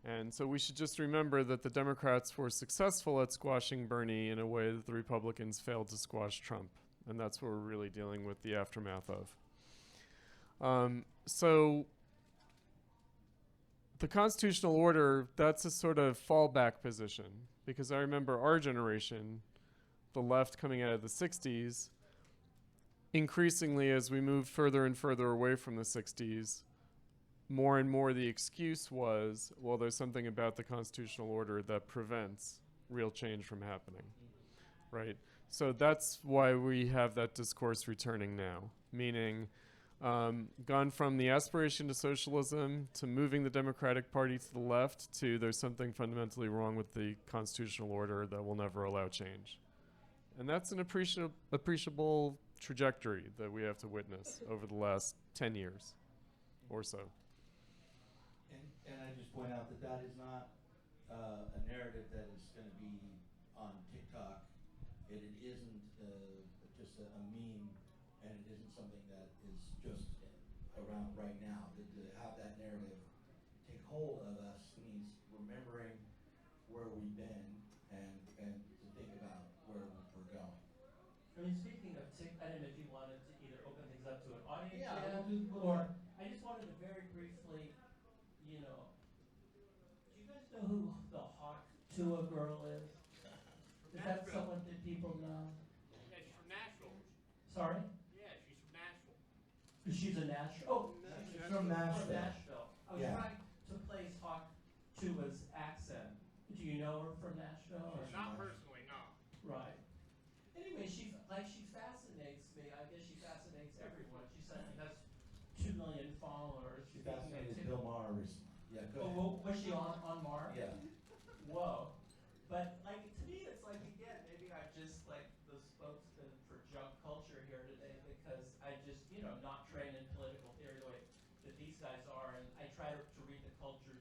Speaker 5: And so we should just remember that the Democrats were successful at squashing Bernie in a way that the Republicans failed to squash Trump. And that's what we're really dealing with the aftermath of. So the constitutional order, that's a sort of fallback position. Because I remember our generation, the left coming out of the 60s, increasingly as we moved further and further away from the 60s, more and more the excuse was, well, there's something about the constitutional order that prevents real change from happening, right? So that's why we have that discourse returning now, meaning gone from the aspiration to socialism to moving the Democratic Party to the left to there's something fundamentally wrong with the constitutional order that will never allow change. And that's an appreciable trajectory that we have to witness over the last 10 years or so.
Speaker 1: And I just point out that that is not a narrative that is going to be on TikTok. It isn't just a meme, and it isn't something that is just around right now. To have that narrative take hold of us means remembering where we've been and to think about where we're going.
Speaker 3: I mean, speaking of I don't know if you wanted to either open things up to an audience
Speaker 1: Yeah,
Speaker 3: yet, or I just wanted to very briefly, do you guys know who the Hawk Tua girl is? Is that someone that people know?
Speaker 6: Yeah, she's from Nashville.
Speaker 3: Sorry?
Speaker 6: Yeah, she's from Nashville.
Speaker 3: She's a Nashville. Oh,
Speaker 1: She's from Nashville.
Speaker 3: From Nashville. I was trying to place Hawk Tua's accent. Do you know her from Nashville? Or?
Speaker 6: Not personally, no.
Speaker 3: Right. Anyway, she fascinates me. I guess she fascinates everyone. She suddenly has 2 million followers.
Speaker 1: She fascinated Bill Maher recently. Yeah, go ahead.
Speaker 3: Oh, was she on Mars?
Speaker 1: Yeah.
Speaker 3: Whoa. But to me, it's again, maybe I'm just the spokesman for junk culture here today because I just, not trained in political theory the way that these guys are, and I try to read the culture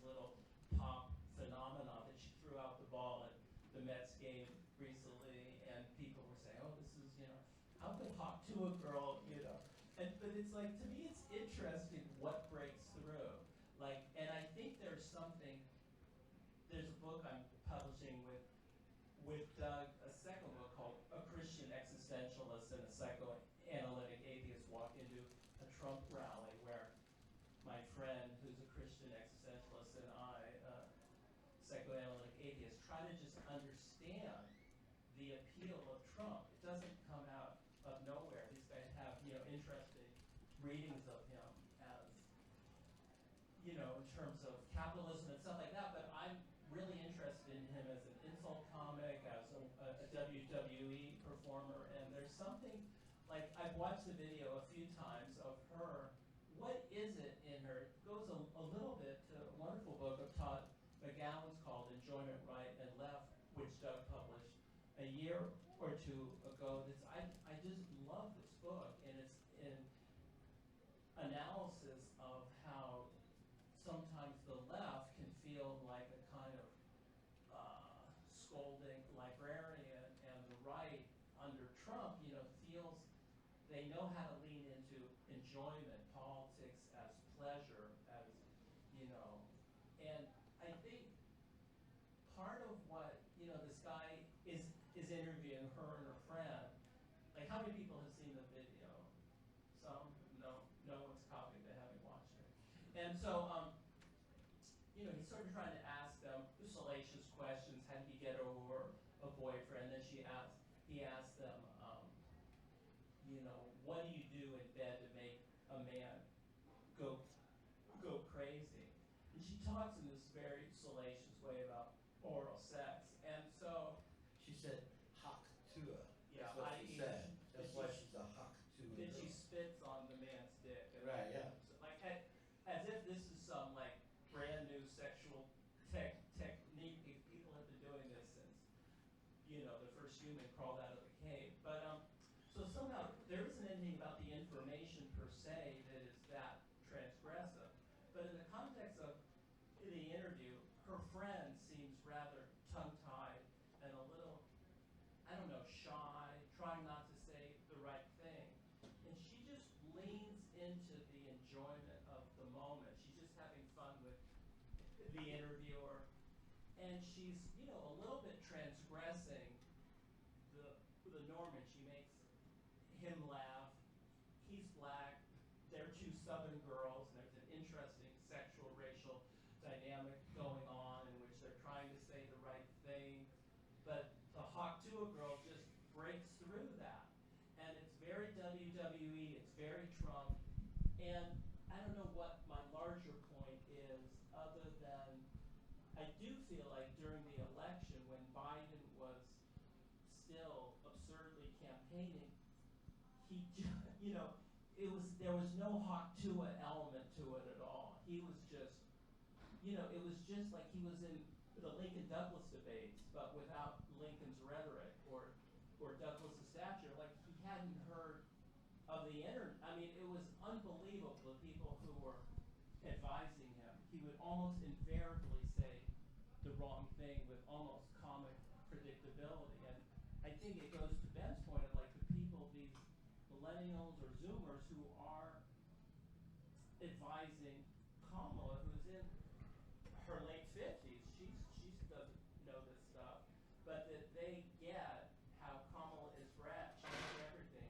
Speaker 3: little pop phenomenon that she threw out the ball at the Mets game recently, and people were saying, oh, this is, how could Hawk to a girl, but it's like, to me, it's interesting what breaks through. Like, and I think there's a book I'm publishing with Doug, a second book called A Christian Existentialist and a Psychoanalytic Atheist Walk into a Trump rally, where my friend, who's a Christian existentialist, and I, psychoanalytic atheist, try to just understand the appeal of Trump. It doesn't come out of nowhere. These guys have, interesting readings of him as, in terms of capitalism and stuff like that, but I'm really interested in him as an insult comic, as a WWE performer, and there's something, like, I've watched the video a few times of her. What is it in her? It goes a little bit to a wonderful book of Todd McGowan's called Enjoyment, Right and Left, which Doug published a year or two ago. I just love this book, and it's an analysis of how sometimes the left can feel like a kind of scolding librarian, and the right under Trump, feels they know how to lean into enjoyment, politics as pleasure, as, and I think part of what, this guy is interviewing her and her friend. Like, how many people have seen the video? Some? No one's copied, they haven't watched it. And so, he's sort of trying to ask them salacious questions. How did you get over a boyfriend? Then he asked them, what do you do in bed to make a man go crazy? And she talks in this very salacious way about oral sex. And so
Speaker 1: She said, "Hawk Tua."
Speaker 3: Yeah,
Speaker 1: That's what she said. That's why she's a Hawk Tua.
Speaker 3: then she spits on the man's dick. And
Speaker 1: Right, yeah.
Speaker 3: so, like, as if this is some, like, brand new sexual technique. People have been doing this since, the first human crawled out of the cave. But so somehow there isn't anything about the information per se that is that transgressive. But in the context of the interview, her friend seems rather tongue-tied and a little, I don't know, shy, trying not to say the right thing. And she just leans into the enjoyment of the moment. She's just having fun with the interviewer. And she's, a little bit transgressing the norm, and she makes him laugh. He's black. They're two Southern girls, and there's an interesting sexual, racial dynamic going on in which they're trying to say the right thing. But the Hawk Tua girl just breaks through that. And it's very WWE, it's very Trump. And I don't know what my larger point is, other than I do feel like during the election, when Biden was still absurdly campaigning, there was no Hawk Tua element to it at all. He was just, it was just like he was in the Lincoln-Douglas debates, but without Lincoln's rhetoric or Douglas's stature. Like, he hadn't heard of the internet. I mean, it was unbelievable, the people who were advising him. He would almost invariably say the wrong thing with almost comic predictability. And I think it goes to Ben's point of, like, the people, these millennials or Zoomers who are advising Kamala, who's in her late 50s. She doesn't know this stuff, but that they get how Kamala is bred. She knows everything.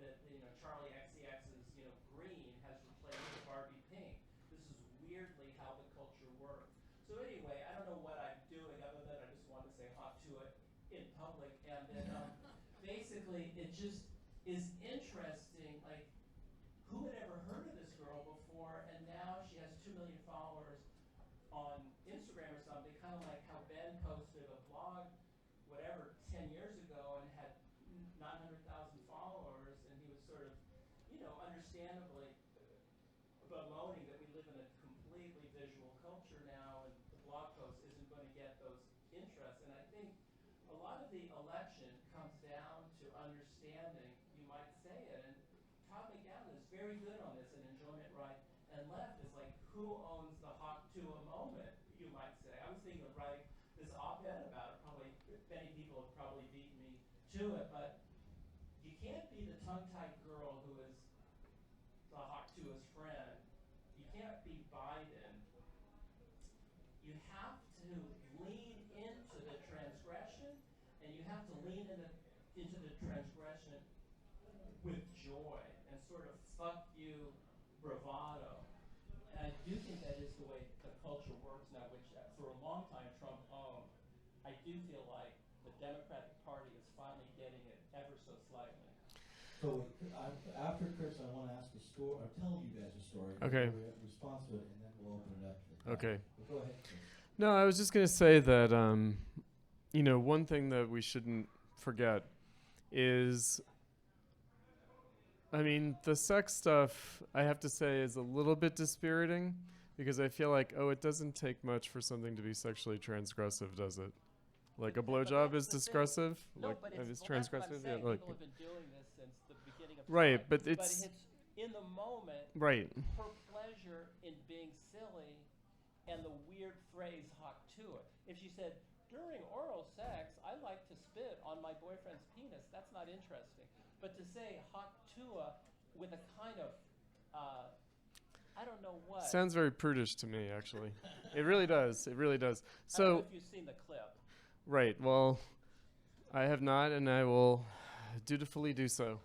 Speaker 3: That Charlie XCX's green has replaced the Barbie pink. This is weirdly how the culture works. So anyway, I don't know what I'm doing other than I just want to say hot to it in public, and then basically it just is interesting. Like, who had ever heard of this girl before, and now she has 2 million followers on Instagram or something, kind of like how Ben posted a blog, whatever, 10 years ago and had 900,000 followers, and he was sort of, understandably bemoaning that we live in a completely visual culture now, and the blog post isn't going to get those interests. And I think a lot of the election comes down to understanding, you might say it, and Todd McGowan is very good on this in Enjoyment, Right and Left, is like, who owns the Hawk to a moment, you might say. I was thinking of writing this op-ed about it. Probably many people have probably beaten me to it, but you can't be the tongue-tied girl who is the Haktua's friend. You can't be Biden. You have to lean into the transgression, and you have to lean into the transgression with joy and sort of fuck you bravado. And I do think that is the way the culture works now, which for a long time Trump owned. I do feel like the Democratic Party is finally getting it ever so slightly.
Speaker 1: So after Chris, I want to ask a story, or tell you guys a story.
Speaker 5: Okay.
Speaker 1: Response to it, and then we'll open it up to the crowd.
Speaker 5: Okay.
Speaker 1: But go ahead, Chris.
Speaker 5: No, I was just going to say that, one thing that we shouldn't forget is, the sex stuff, I have to say, is a little bit dispiriting because I feel like, it doesn't take much for something to be sexually transgressive, does it? Like a blowjob is disgressive?
Speaker 3: No,
Speaker 5: like,
Speaker 3: but
Speaker 5: it's
Speaker 3: that's
Speaker 5: transgressive?
Speaker 3: what I'm saying.
Speaker 5: Yeah, like,
Speaker 3: People have been doing this since the beginning of
Speaker 5: right,
Speaker 3: time.
Speaker 5: but it's
Speaker 3: in the moment,
Speaker 5: right.
Speaker 3: her pleasure in being silly and the weird phrase Haktua. If she said, during oral sex, I like to spit on my boyfriend's penis, that's not interesting. But to say Haktua with a kind of, I don't know what.
Speaker 5: Sounds very prudish to me, actually. It really does. It really does.
Speaker 3: I don't know
Speaker 5: So,
Speaker 3: if you've seen the clip.
Speaker 5: right. Well, I have not, and I will dutifully do so.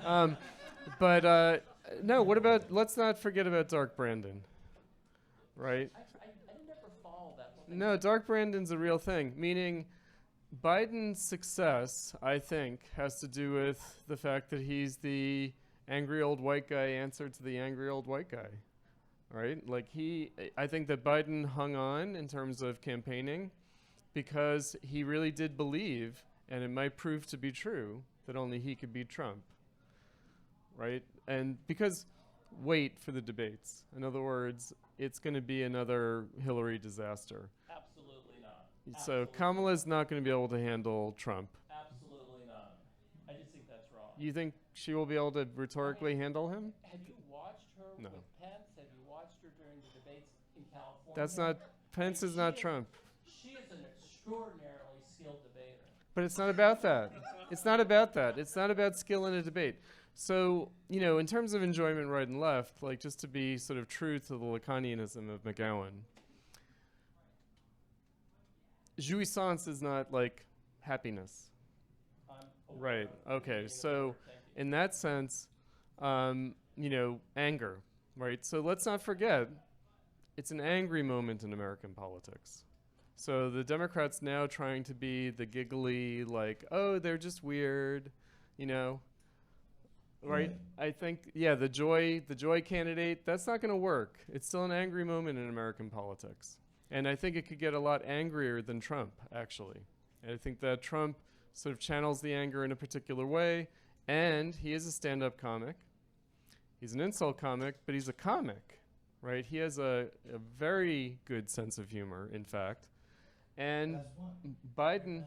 Speaker 5: No, what about, let's not forget about Dark Brandon. Right?
Speaker 3: I never followed that.
Speaker 5: No, Dark Brandon's a real thing, meaning Biden's success, I think, has to do with the fact that he's the angry old white guy answer to the angry old white guy. Right? Like I think that Biden hung on in terms of campaigning because he really did believe, and it might prove to be true, that only he could beat Trump. Right? And because, wait for the debates. In other words, it's going to be another Hillary disaster.
Speaker 3: Absolutely not.
Speaker 5: So
Speaker 3: Absolutely.
Speaker 5: Kamala's not going to be able to handle Trump.
Speaker 3: Absolutely not. I just think that's wrong.
Speaker 5: You think she will be able to rhetorically handle him?
Speaker 3: Have you watched her
Speaker 5: No.
Speaker 3: with Pence? Have you watched her during the debates in California?
Speaker 5: That's not, Pence is not Trump.
Speaker 3: She is an extraordinarily skilled debater.
Speaker 5: But it's not about that. It's not about that. It's not about skill in a debate. So, in terms of enjoyment right and left, like just to be sort of true to the Lacanianism of McGowan, jouissance is not like happiness. Right. Okay. So, in that sense, anger, right? So let's not forget, it's an angry moment in American politics. So the Democrats now trying to be the giggly, like, oh, they're just weird, right? I think, the joy candidate, that's not going to work. It's still an angry moment in American politics. And I think it could get a lot angrier than Trump, actually. And I think that Trump sort of channels the anger in a particular way, and he is a stand-up comic. He's an insult comic, but he's a comic, right? He has a very good sense of humor, in fact. And Biden,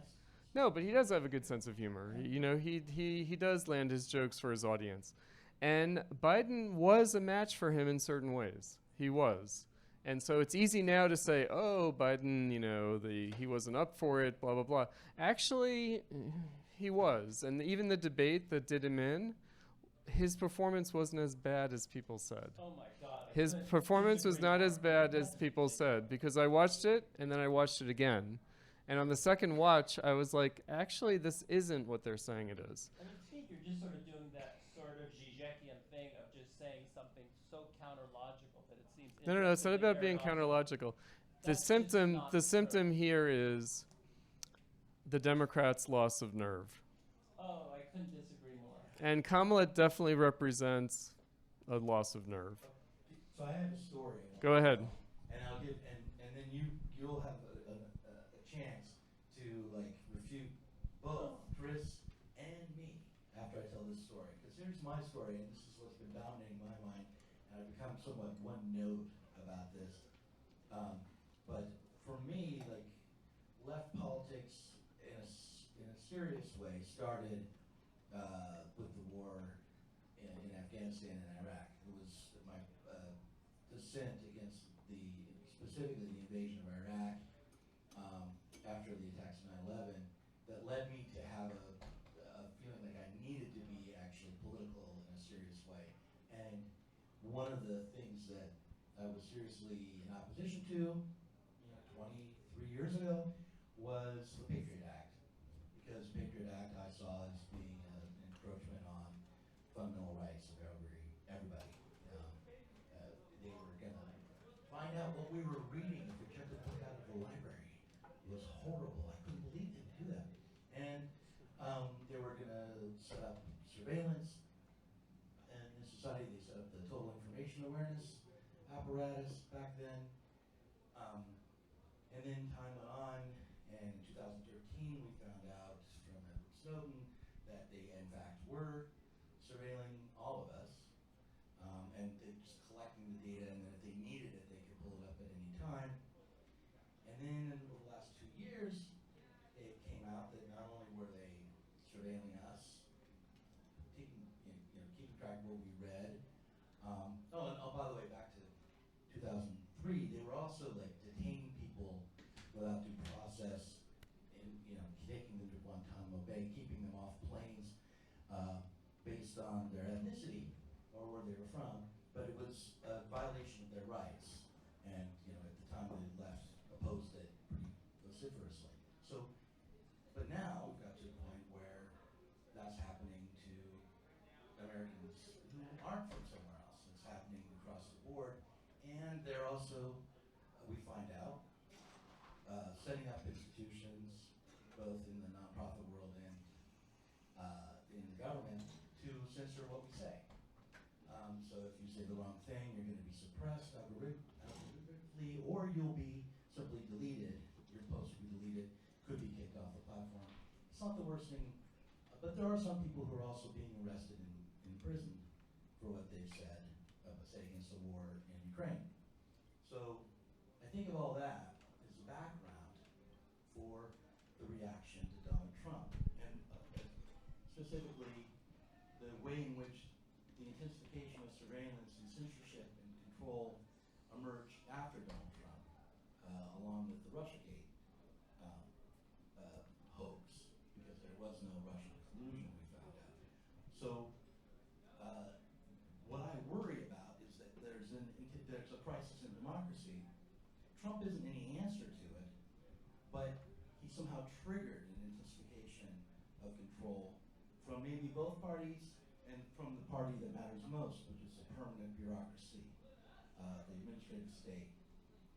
Speaker 5: no, but he does have a good sense of humor. He does land his jokes for his audience. And Biden was a match for him in certain ways. He was. And so it's easy now to say, oh, Biden, he wasn't up for it, blah, blah, blah. Actually, he was. And even the debate that did him in, his performance wasn't as bad as people said.
Speaker 3: Oh my God.
Speaker 5: His performance was not as bad as people said, because I watched it and then I watched it again. And on the second watch, I was like, actually, this isn't what they're saying it is.
Speaker 3: I mean, to me, you're just sort of doing that sort of Zizekian thing of just saying something so counterlogical that it seems.
Speaker 5: No, it's not about being counterlogical. The symptom here is the Democrats' loss of nerve.
Speaker 3: Oh, I couldn't disagree more.
Speaker 5: And Kamala definitely represents a loss of nerve.
Speaker 1: So I have a story.
Speaker 5: Go ahead.
Speaker 1: And I'll give, and then you'll have a chance to refute both Chris and me after I tell this story. Because here's my story, and this is what's been dominating my mind, and I've become somewhat one note about this. But for me, left politics in a serious way started with the war in Afghanistan and Iraq. It was my dissent against the
Speaker 7: specifically the invasion of Iraq, after the attacks of 9/11, that led me to have a feeling like I needed to be actually political in a serious way. And one of the things that I was seriously in opposition to, 23 years ago, was the Patriot Act. Because Patriot Act I saw as being an encroachment on fundamental rights of everybody. They were gonna find out what we were reading if we kept it put out of the library. It was horrible. I couldn't believe they would do that. And they were gonna set up surveillance. And in society, they set up the total information awareness apparatus back then. And then time went on, and in 2013, we found out from Edward Snowden that they, in fact, were surveilling all of us, and they're just collecting the data, and then if they needed it, they could pull it up at any time. And then in the last 2 years, it came out that not only were they surveilling us, keeping track of what we read. By the way, back to 2003, they were also like detaining people without due process, and taking them to Guantanamo Bay, keeping them off planes based on their ethnicity or where they were from. But it was a violation of their rights, and at the time the left opposed it pretty vociferously. So, but now we've got to the point where that's happening to Americans who aren't from somewhere else. It's happening across the board, and they're also, we find out, setting up institutions, both in the nonprofit world and in the government, to censor what we say. So if you say the wrong thing, you're going to be suppressed algorithmically, or you'll be simply deleted. Your post will be deleted, could be kicked off the platform. It's not the worst thing, but there are some people who are also being arrested in prison for what they've said, say against the war in Ukraine. So I think of all that as a background for the reaction to Donald Trump, and specifically the way in which the intensification of surveillance and censorship and control emerged after Donald Trump, along with the Russiagate hoax, because there was no Russian collusion, we found out. So what I worry about is that there's a crisis in democracy. Trump isn't any answer to it, but he somehow triggered an intensification of control from maybe both parties and from the party that matters most, which is a permanent bureaucracy, the administrative state,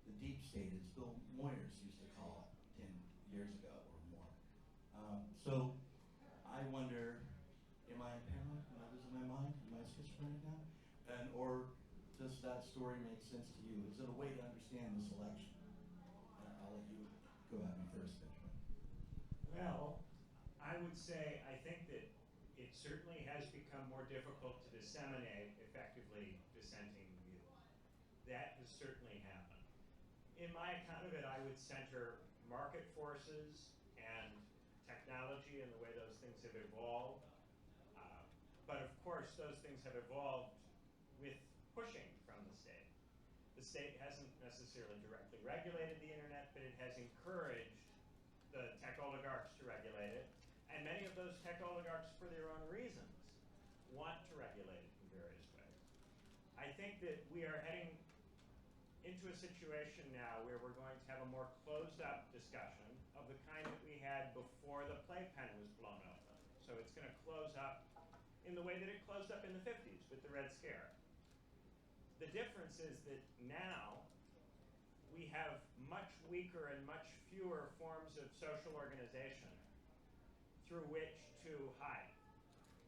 Speaker 7: the deep state, as Bill Moyers used to call it 10 years ago or more. So I wonder, am I paranoid? Am I losing my mind? Am I schizophrenic now? Or does that story make sense to you? Is it a way to understand this election? I'll let you go at me first, Benjamin.
Speaker 4: Well, I would say I think that it certainly has become more difficult to disseminate effectively dissenting views. That has certainly happened. In my account of it, I would center market forces and technology and the way those things have evolved. But of course, those things have evolved with pushing from the state. The state hasn't necessarily directly regulated the internet, but it has encouraged the tech oligarchs to regulate it. And many of those tech oligarchs, for their own reasons, want to regulate it in various ways. I think that we are heading into a situation now where we're going to have a more closed-up discussion of the kind that we had before the playpen was blown open. So it's going to close up in the way that it closed up in the 50s with the Red Scare. The difference is that now we have much weaker and much fewer forms of social organization through which to hide.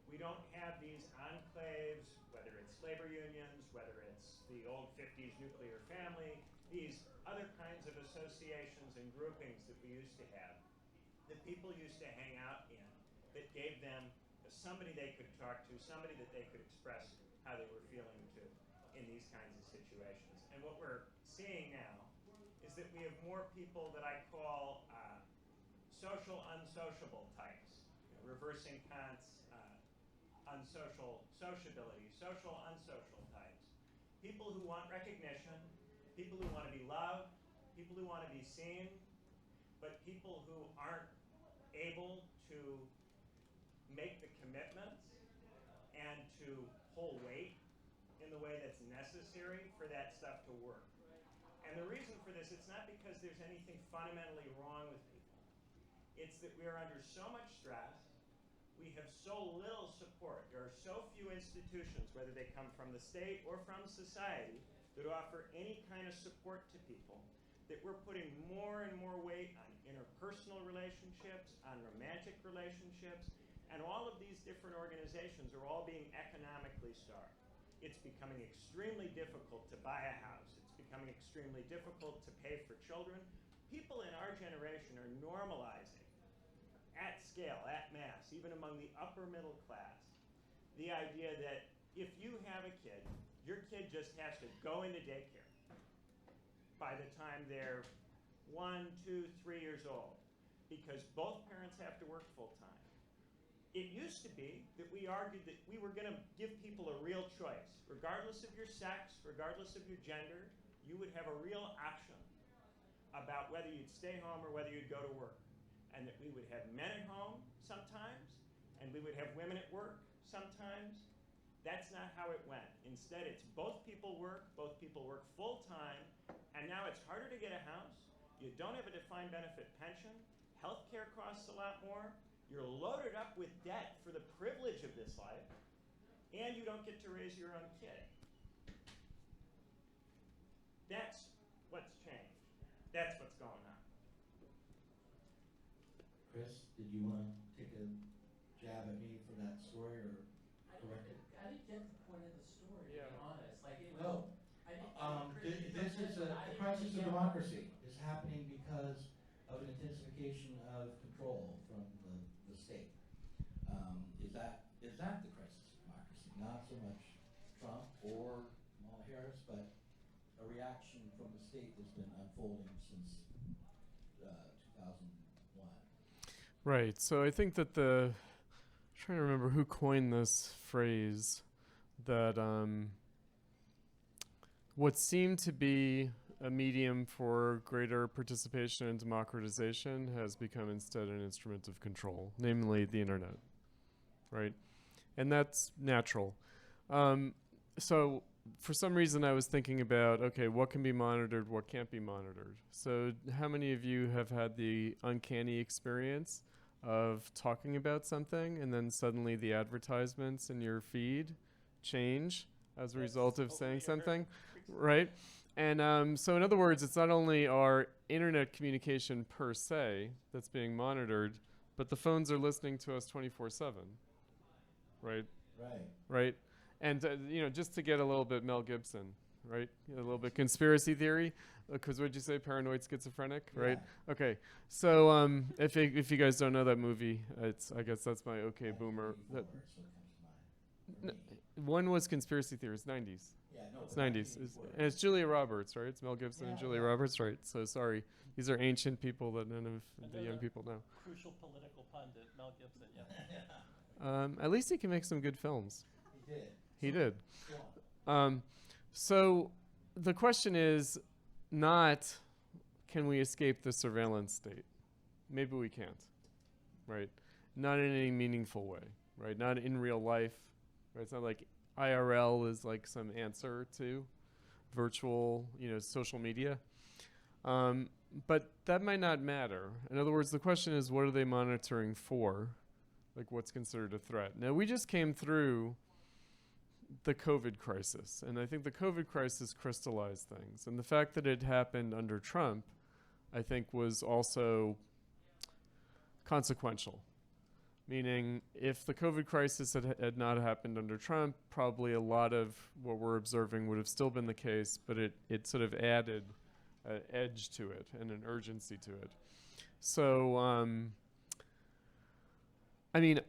Speaker 4: We don't have these enclaves, whether it's labor unions, whether it's the old 50s nuclear family, these other kinds of associations and groupings that we used to have, that people used to hang out in, that gave them somebody they could talk to, somebody that they could express how they were feeling to in these kinds of situations. And what we're seeing now is that we have more people that I call social unsociable types, reversing Kant's unsocial sociability, social unsocial types. People who want recognition, people who want to be loved, people who want to be seen, but people who aren't able to make the commitments and to pull weight in the way that's necessary for that stuff to work. And the reason for this, it's not because there's anything fundamentally wrong with people. It's that we are under so much stress. We have so little support. There are so few institutions, whether they come from the state or from society, that offer any kind of support to people, that we're putting more and more weight on interpersonal relationships, on romantic relationships, and all of these different organizations are all being economically starved. It's becoming extremely difficult to buy a house. It's becoming extremely difficult to pay for children. People in our generation are normalizing at scale, at mass, even among the upper middle class, the idea that if you have a kid, your kid just has to go into daycare by the time they're 1, 2, 3 years old, because both parents have to work full time. It used to be that we argued that we were going to give people a real choice. Regardless of your sex, regardless of your gender, you would have a real option about whether you'd stay home or whether you'd go to work. And that we would have men at home sometimes, and we would have women at work sometimes. That's not how it went. Instead, it's both people work full time, and now it's harder to get a house. You don't have a defined benefit pension. Healthcare costs a lot more. You're loaded up with debt for the privilege of this life, and you don't get to raise your own kid. That's what's changed. That's what's going on.
Speaker 7: Chris, did you want to take a jab at me for that story or correct it?
Speaker 3: I didn't get the point of the story, to be honest. Like, it was,
Speaker 7: No. This is the crisis of democracy is happening because of an intensification of control from the state. Is that the crisis of democracy? Not so much Trump or Kamala Harris, but a reaction from the state that's been unfolding since 2001.
Speaker 5: Right. So I think that I'm trying to remember who coined this phrase that what seemed to be a medium for greater participation and democratization has become instead an instrument of control, namely the internet. Right? And that's natural. So for some reason I was thinking about, okay, what can be monitored, what can't be monitored. So how many of you have had the uncanny experience of talking about something and then suddenly the advertisements in your feed change as a result of saying something, right? And so in other words, it's not only our internet communication per se that's being monitored, but the phones are listening to us 24/7, right?
Speaker 7: Right.
Speaker 5: Right? And, just to get a little bit Mel Gibson, right? A little bit conspiracy theory, because what'd you say, paranoid schizophrenic, right? Okay, so if you guys don't know that movie, I guess that's my okay boomer. That one was conspiracy theories, 90s.
Speaker 7: Yeah, no,
Speaker 5: It's 90s. And it's Julia Roberts, right? It's Mel Gibson and Julia Roberts, right? So sorry, these are ancient people that none of the young people know.
Speaker 3: crucial political pundit, Mel Gibson, yeah.
Speaker 5: At least he can make some good films.
Speaker 7: He did.
Speaker 5: He did.
Speaker 7: Go on.
Speaker 5: So the question is not, can we escape the surveillance state? Maybe we can't, right? Not in any meaningful way, right? Not in real life, right? It's not like IRL is like some answer to virtual, social media. But that might not matter. In other words, the question is, what are they monitoring for? Like, what's considered a threat? Now, we just came through the COVID crisis, and I think the COVID crisis crystallized things. And the fact that it happened under Trump, I think, was also consequential. Meaning, if the COVID crisis had not happened under Trump, probably a lot of what we're observing would have still been the case, but it sort of added an edge to it and an urgency to it. So,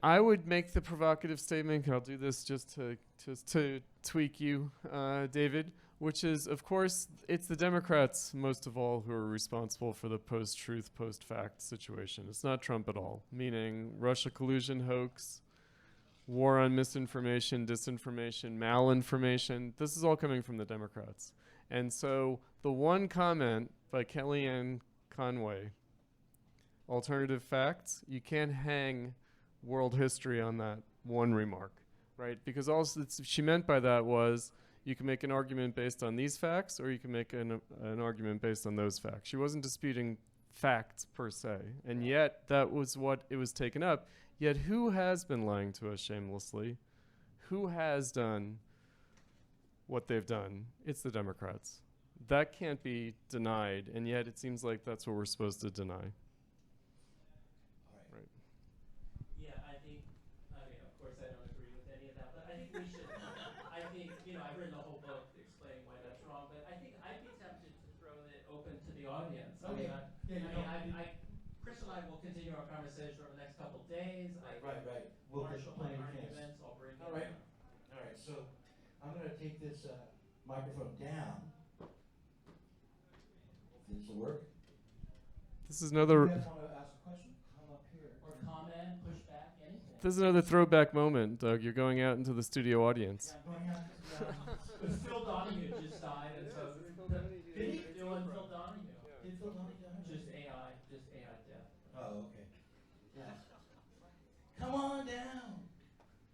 Speaker 5: I would make the provocative statement, and I'll do this just to tweak you, David, which is, of course, it's the Democrats, most of all, who are responsible for the post-truth, post-fact situation. It's not Trump at all, meaning Russia collusion hoax, war on misinformation, disinformation, malinformation. This is all coming from the Democrats. And so the one comment by Kellyanne Conway, alternative facts, you can't hang world history on that one remark, right? Because all she meant by that was you can make an argument based on these facts or you can make an argument based on those facts. She wasn't disputing facts per se, and yet that was what it was taken up. Yet who has been lying to us shamelessly? Who has done what they've done? It's the Democrats. That can't be denied, and yet it seems like that's what we're supposed to deny.
Speaker 7: All right.
Speaker 5: Right.
Speaker 3: Yeah, I think, I mean, of course, I don't agree with any of that, but I think we should, I think, I've written a whole book explaining why that's wrong, but I think I'd be tempted to throw it open to the audience.
Speaker 7: Okay.
Speaker 3: Chris and I will continue our conversation over the next couple days.
Speaker 7: Right. We'll get
Speaker 3: Marshal
Speaker 7: plenty
Speaker 3: my
Speaker 7: of chance.
Speaker 3: arguments, I'll bring
Speaker 7: All right. All right. So I'm going to take this microphone down. Hopefully this will work.
Speaker 5: This is
Speaker 7: You
Speaker 5: another.
Speaker 7: guys want to ask a question? Come up here.
Speaker 3: Or comment, push back, anything.
Speaker 5: This is another throwback moment, Doug. You're going out into the studio audience.
Speaker 7: Yeah, I'm going out to
Speaker 3: Phil Donahue just died, and so
Speaker 7: Did he?
Speaker 3: doing Phil Donahue.
Speaker 7: Did Phil Donahue die?
Speaker 3: Just AI death.
Speaker 7: Oh, okay. Yeah. Come on down.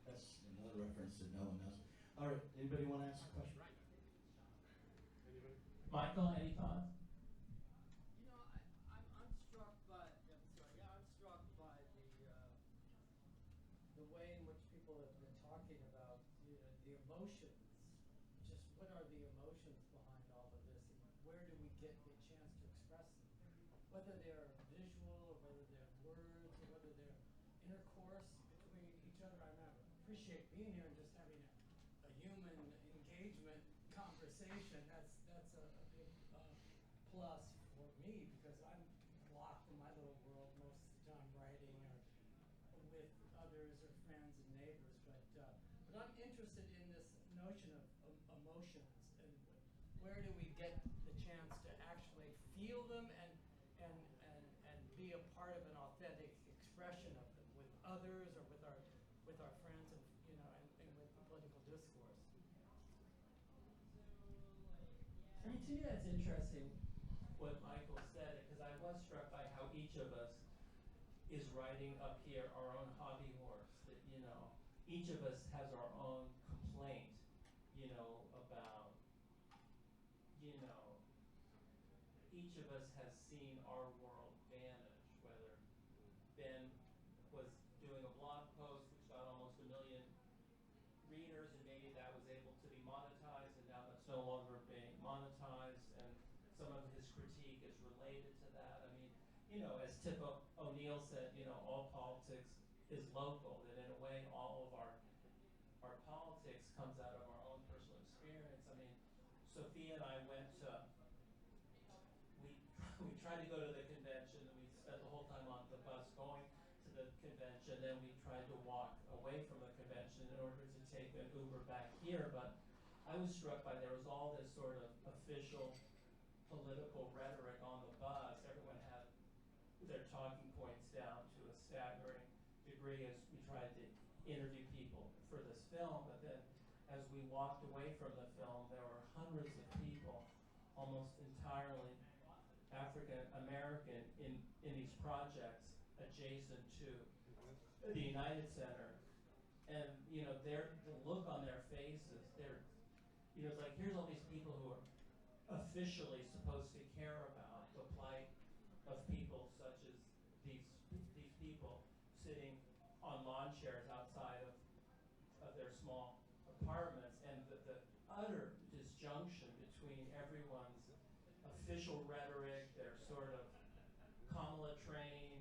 Speaker 7: That's another reference that no one knows. All right. Anybody want to ask a question?
Speaker 3: Michael, any thoughts?
Speaker 8: I'm struck by. I'm struck by the way in which people have been talking about the emotions. Just what are the emotions behind all of this, and where do we get the chance to express them? Whether they're visual, or whether they're words, or whether they're intercourse between each other. I appreciate being here and just having a human engagement conversation. That's a big plus for me, because I'm locked in my little world most of the time, writing or with others or friends and neighbors. But I'm interested in this notion of emotions, and where do we get the chance to actually feel them and be a part of an authentic expression of them with others or with our friends, and and with the political discourse.
Speaker 3: I mean, to me that's interesting what Michael said, because I was struck by how each of us is riding up here our own hobby horse. That, each of us has our own complaint, about, each of us has seen our world vanish, whether Ben was doing a blog post which got almost 1 million readers, and maybe that was able to be monetized, and now that's no longer being monetized, and some of his critique is related to that. I mean, as Tip O'Neill said, all politics is local, that in a way all of our politics comes out of our own personal experience. I mean, Sophia and I went to, we tried to go to the convention, and we spent the whole time on the bus going to the convention, then we tried to walk away from the convention in order to take an Uber back here. But I was struck by, there was all this sort of official political rhetoric on the bus. Everyone had their talking points down to a staggering degree as we tried to interview people for this film. But then as we walked away from the film, there were hundreds of people, almost entirely African American, in these projects adjacent to the United Center. And the look on their faces, it's like, here's all these people who are officially supposed to care about the plight of people such as these people sitting on lawn chairs outside of their small apartments, and the utter disjunction between everyone's official rhetoric, their sort of Kamala train,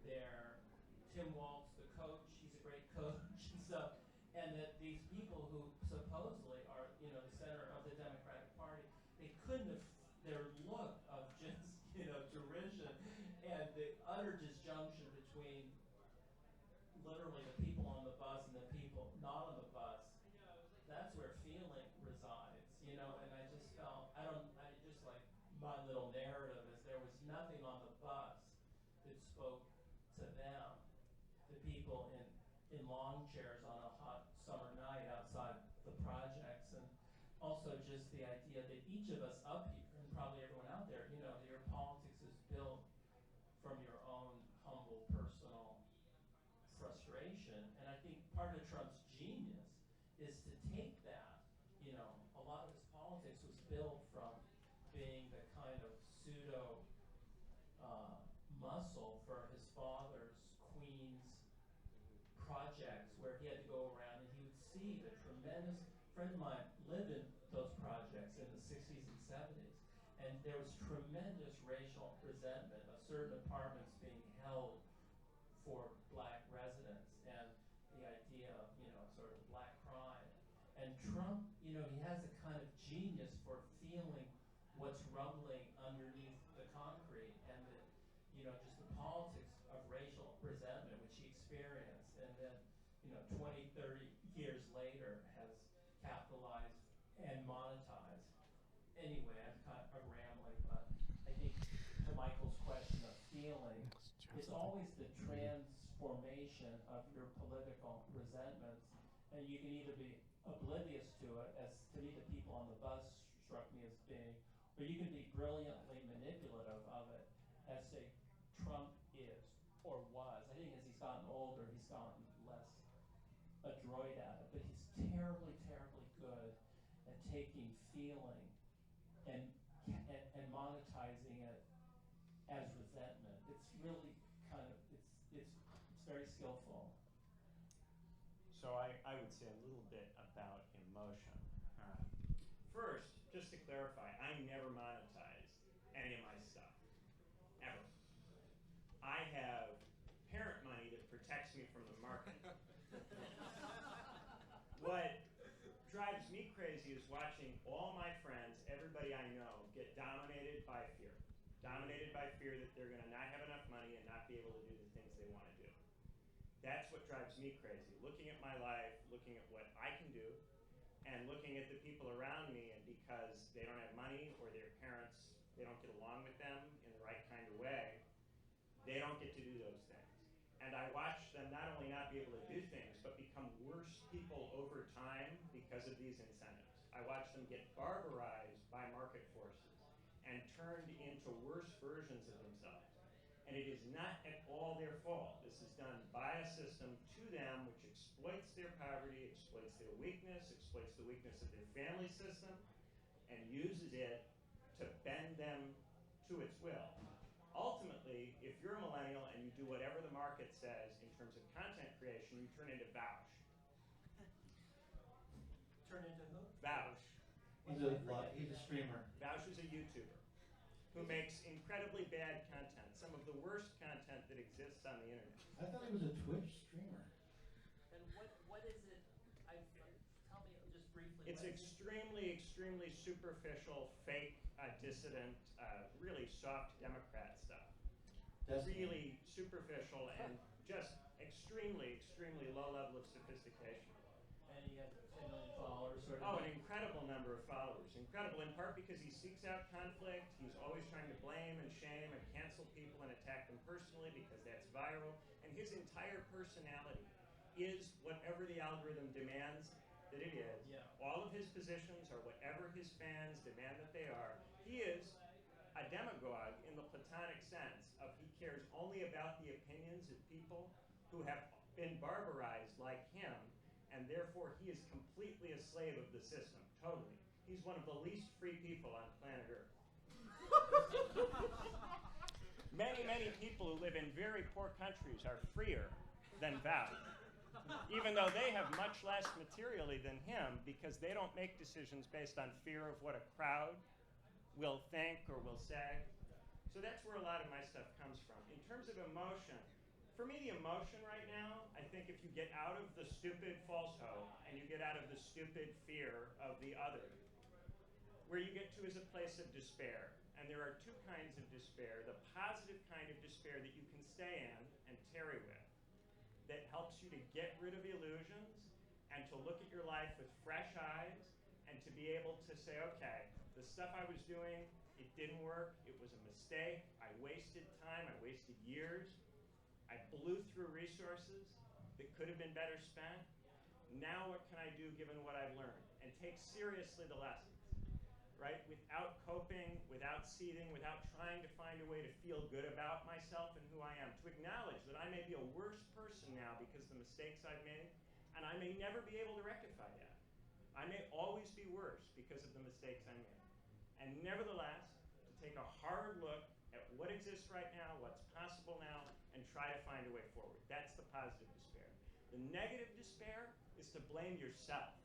Speaker 3: their Tim Waltz, the coach, he's a great coach, and so, and that these people who supposedly are, the center of the Democratic Party, they couldn't have, their look of just, derision, and the utter disjunction between literally the people on the bus and the people not on the bus. That's where feeling resides, and I just felt, just like my little narrative is, there was nothing on the bus that spoke to them, the people in lawn chairs on a hot summer night outside the projects. And also just the idea that each of us up here, and probably everyone out there, your politics is built from your own humble personal frustration. And I think part of Trump's genius is to take that, a lot of his politics was built from being the kind of pseudo muscle for his father's Queen's projects, where he had to go around and he would see the tremendous, friend of mine lived in those projects in the 60s and 70s, and there was tremendous racial resentment of certain apartments being held for black residents, and the idea of, sort of black crime. And Trump, he has a kind of genius for feeling what's rumbling underneath the concrete, and just the politics of racial resentment, which he experienced, and then, 20, 30 years later has capitalized and monetized. Anyway, I'm rambling, but I think to Michael's question of feeling, it's always the transformation of your political resentments, and you can either be oblivious to it, as to me the people on the bus struck me as being, or you can be brilliantly manipulative of it, as say Trump is or was. I think as he's gotten older, he's gotten less adroit at it, but he's terribly, terribly good at taking feeling and monetizing it as resentment. It's really kind of, it's very skillful.
Speaker 4: So I would say a little bit about emotion. First, just to clarify, I never monetize any of my stuff, ever. I have parent money that protects me from the market. What drives me crazy is watching all my friends, everybody I know, get dominated by fear. Dominated by fear that they're going to not have enough money and not be able to do the things they want to do. That's what drives me crazy. Looking at my life, looking at what I can do, and looking at the people around me, and because they don't have money or their parents, they don't get along with them in the right kind of way, they don't get to do those things. And I watch them not only not be able to do things, but become worse people over time because of these incentives. I watch them get barbarized by market forces and turned into worse versions of themselves. And it is not at all their fault. This is done by a system to them which exploits their poverty, exploits their weakness, exploits the weakness of their family system, and uses it to bend them to its will. Ultimately, if you're a millennial and you do whatever the market says in terms of content creation, you turn into Vouch.
Speaker 3: Turn into who?
Speaker 4: Vouch.
Speaker 7: He's a streamer.
Speaker 4: Vouch is a YouTuber who makes incredibly bad content, some of the worst content that exists on the internet.
Speaker 7: I thought he was a Twitch streamer.
Speaker 3: And what is it? Tell me just briefly.
Speaker 4: It's extremely, extremely superficial, fake, dissident, really soft Democrat stuff. Really superficial and just extremely, extremely low level of sophistication.
Speaker 3: And he has 10 million followers.
Speaker 4: Oh, an incredible number of followers. Incredible in part because he seeks out conflict. He's always trying to blame and shame and cancel people and attack them personally because that's viral. And his entire personality is whatever the algorithm demands that it is.
Speaker 3: Yeah.
Speaker 4: All of his positions are whatever his fans demand that they are. He is a demagogue in the Platonic sense of he cares only about the opinions of people who have been barbarized like him, and therefore he is completely a slave of the system, totally. He's one of the least free people on planet Earth. Many, many people who live in very poor countries are freer than Vouch, even though they have much less materially than him because they don't make decisions based on fear of what a crowd will think or will say. So that's where a lot of my stuff comes from. In terms of emotion, for me the emotion right now, I think if you get out of the stupid false hope and you get out of the stupid fear of the other, where you get to is a place of despair. And there are two kinds of despair. The positive kind of despair that you can stay in and tarry with, that helps you to get rid of illusions and to look at your life with fresh eyes and to be able to say, okay, the stuff I was doing, it didn't work, it was a mistake, I wasted time, I wasted years, I blew through resources that could have been better spent. Now what can I do given what I've learned? And take seriously the lessons, right? Without coping, without seething, without trying to find a way to feel good about myself and who I am. To acknowledge that I may be a worse person now because of the mistakes I've made, and I may never be able to rectify that. I may always be worse because of the mistakes I made. And nevertheless, to take a hard look at what exists right now, what's possible now, and try to find a way forward. That's the positive despair. The negative despair is to blame yourself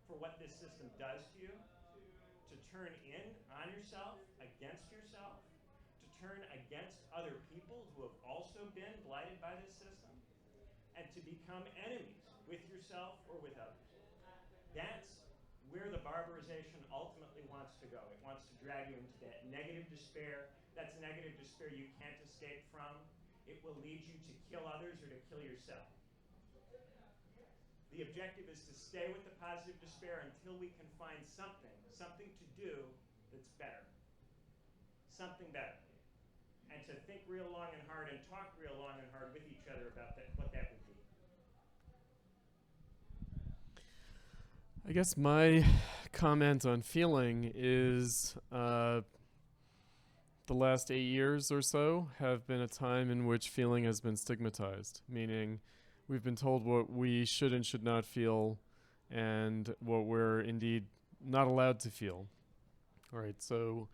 Speaker 4: for what this system does to you, to turn in on yourself, against yourself, to turn against other people who have also been blighted by this system, and to become enemies with yourself or with others. That's where the barbarization ultimately wants to go. It wants to drag you into that negative despair. That's negative despair you can't escape from. It will lead you to kill others or to kill yourself. The objective is to stay with the positive despair until we can find something to do that's better. Something better. And to think real long and hard and talk real long and hard with each other about that, what that would be.
Speaker 5: I guess my comment on feeling is the last 8 years or so have been a time in which feeling has been stigmatized, meaning we've been told what we should and should not feel and what we're indeed not allowed to feel. All right, so,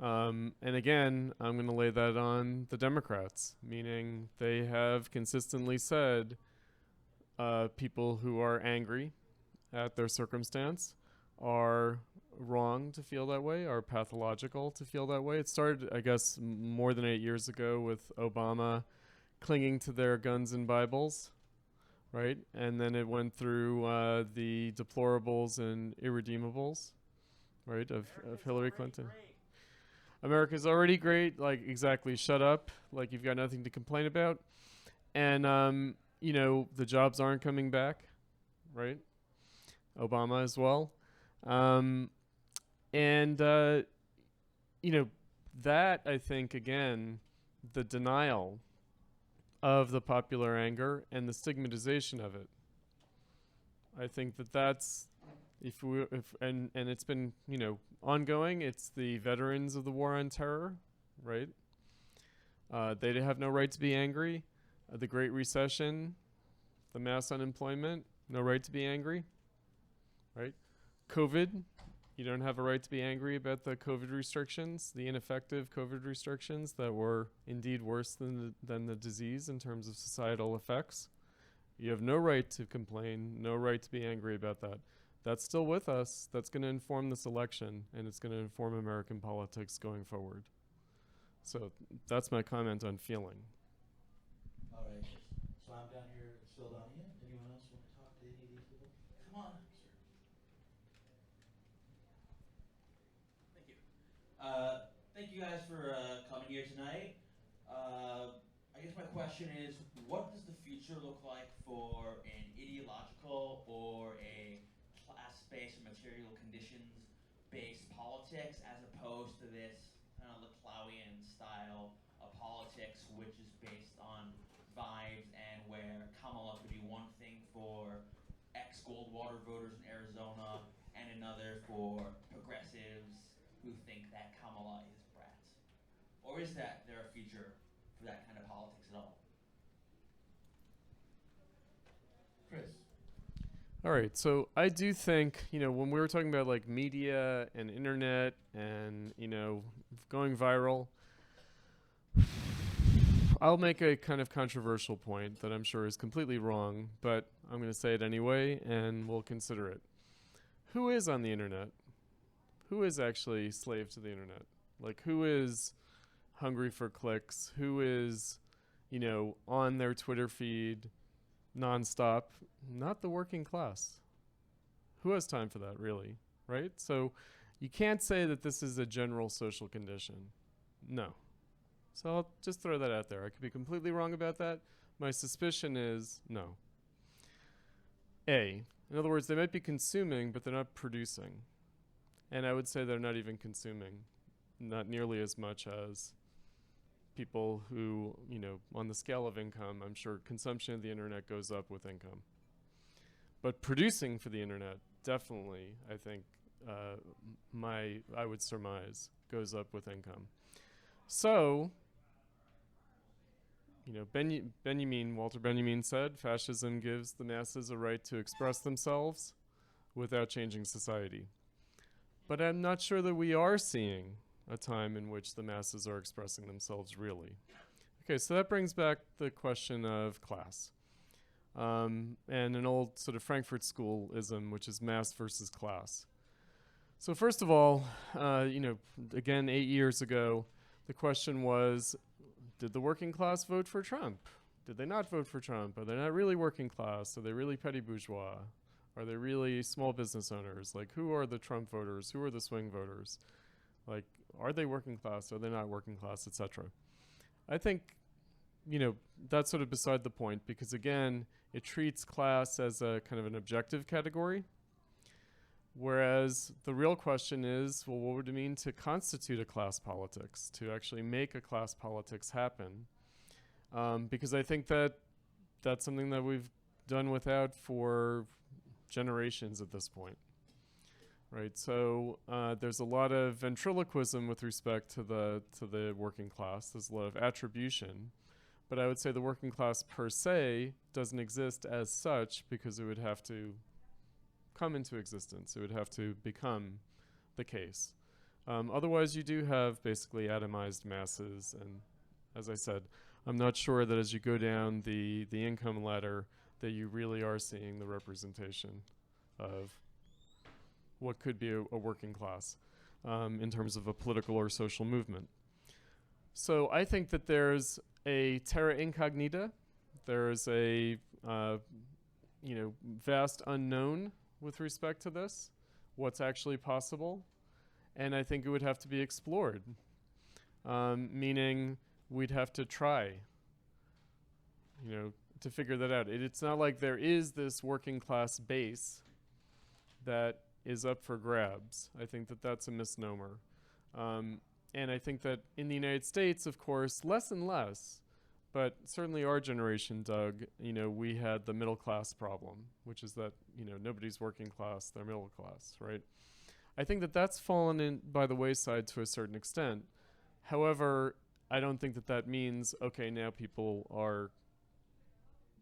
Speaker 5: and again, I'm going to lay that on the Democrats, meaning they have consistently said people who are angry at their circumstance are wrong to feel that way, are pathological to feel that way. It started, I guess, more than 8 years ago with Obama clinging to their guns and Bibles, right? And then it went through the deplorables and irredeemables, right, of Hillary Clinton. America's already great, like, exactly, shut up, like, you've got nothing to complain about. And, you know, the jobs aren't coming back, right? Obama as well. You know, that, I think, again, the denial of the popular anger and the stigmatization of it. I think that that's, and it's been, you know, ongoing. It's the veterans of the war on terror, right? They have no right to be angry. The Great Recession, the mass unemployment, no right to be angry, right? COVID, you don't have a right to be angry about the COVID restrictions, the ineffective COVID restrictions that were indeed worse than the disease in terms of societal effects. You have no right to complain, no right to be angry about that. That's still with us. That's going to inform this election, and it's going to inform American politics going forward. So that's my comment on feeling.
Speaker 7: All right. So I'm down here at Svildonia. Anyone else want to talk to any of these people? Come on up, sir. Thank you. Thank you guys for coming here tonight. I guess my question is, what does the future look like for an ideological or a class-based or material conditions-based politics as opposed to this kind of Leclercian style of politics, which is based on vibes and where Kamala could be one thing for ex-Goldwater voters in Arizona and another for progressives who think that Kamala is brat? Or is there a future for that kind of politics at all? Chris.
Speaker 5: All right, so I do think, you know, when we were talking about like media and internet and, you know, going viral, I'll make a kind of controversial point that I'm sure is completely wrong, but I'm going to say it anyway, and we'll consider it. Who is on the internet? Who is actually slave to the internet? Like, who is hungry for clicks? Who is, you know, on their Twitter feed nonstop? Not the working class. Who has time for that, really? Right? So you can't say that this is a general social condition. No. So I'll just throw that out there. I could be completely wrong about that. My suspicion is no. In other words, they might be consuming, but they're not producing. And I would say they're not even consuming, not nearly as much as people who, you know, on the scale of income, I'm sure consumption of the internet goes up with income. But producing for the internet, definitely, I think, I would surmise, goes up with income. So, Walter Benjamin said, fascism gives the masses a right to express themselves without changing society. But I'm not sure that we are seeing a time in which the masses are expressing themselves really. Okay, so that brings back the question of class. And an old sort of Frankfurt Schoolism, which is mass versus class. So first of all, again, 8 years ago, the question was, did the working class vote for Trump? Did they not vote for Trump? Are they not really working class? Are they really petty bourgeois? Are they really small business owners? Like, who are the Trump voters? Who are the swing voters? Like, are they working class? Are they not working class, etc.? I think, that's sort of beside the point because, again, it treats class as a kind of an objective category. Whereas the real question is, well, what would it mean to constitute a class politics, to actually make a class politics happen? Because I think that's something that we've done without for generations at this point. Right, so there's a lot of ventriloquism with respect to the working class. There's a lot of attribution. But I would say the working class per se doesn't exist as such because it would have to come into existence. It would have to become the case. Otherwise, you do have basically atomized masses. And as I said, I'm not sure that as you go down the income ladder that you really are seeing the representation of what could be a working class in terms of a political or social movement. So I think that there's a terra incognita. There's a vast unknown with respect to this, what's actually possible, and I think it would have to be explored, meaning we'd have to try, to figure that out. It's not like there is this working class base that is up for grabs. I think that that's a misnomer. And I think that in the United States, of course, less and less, but certainly our generation, Doug, we had the middle class problem, which is that, nobody's working class, they're middle class, right? I think that that's fallen in by the wayside to a certain extent. However, I don't think that that means, okay, now people are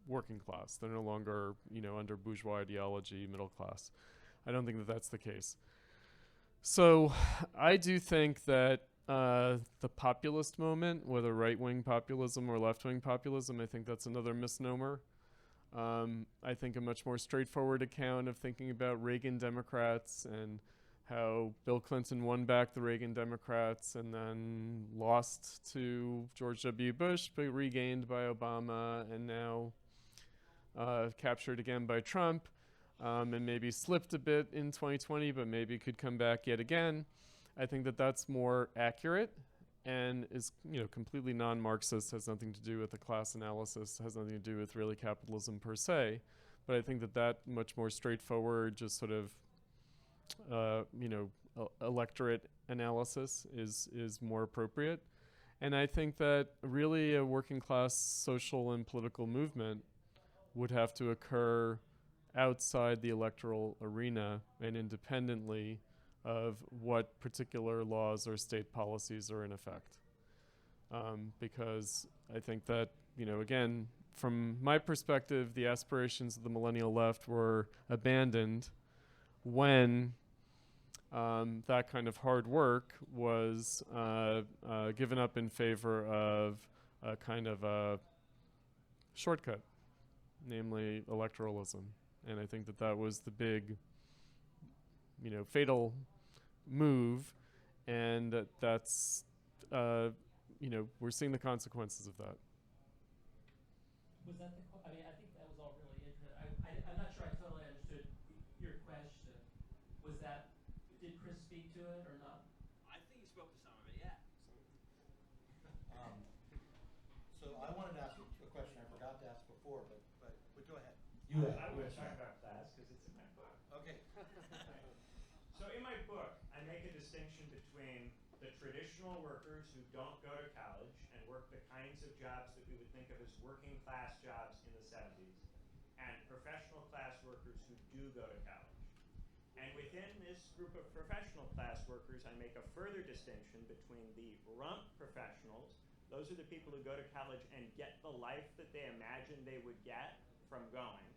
Speaker 5: working class. They're no longer, under bourgeois ideology, middle class. I don't think that that's the case. So I do think that the populist moment, whether right-wing populism or left-wing populism, I think that's another misnomer. I think a much more straightforward account of thinking about Reagan Democrats and how Bill Clinton won back the Reagan Democrats and then lost to George W. Bush, but regained by Obama and now captured again by Trump, and maybe slipped a bit in 2020, but maybe could come back yet again. I think that that's more accurate and is, completely non-Marxist, has nothing to do with the class analysis, has nothing to do with really capitalism per se. But I think that that much more straightforward, just sort of, electorate analysis is more appropriate. And I think that really a working class social and political movement would have to occur outside the electoral arena and independently of what particular laws or state policies are in effect. Because I think that, again, from my perspective, the aspirations of the millennial left were abandoned when that kind of hard work was given up in favor of a kind of a shortcut, namely electoralism. And I think that that was the big, fatal move, and that's, we're seeing the consequences of that.
Speaker 3: Was that I mean, I think that was all really intimate. I'm not sure I totally understood your question. Did Chris speak to it or not?
Speaker 6: I think you spoke to some of it, yeah.
Speaker 7: So I wanted to ask a question I forgot to ask before, but go ahead.
Speaker 4: I want to talk about class because it's in my book.
Speaker 7: Okay.
Speaker 4: So in my book, I make a distinction between the traditional workers who don't go to college and work the kinds of jobs that we would think of as working class jobs in the 70s, and professional class workers who who do go to college. And within this group of professional class workers, I make a further distinction between the rump professionals. Those are the people who go to college and get the life that they imagined they would get from going.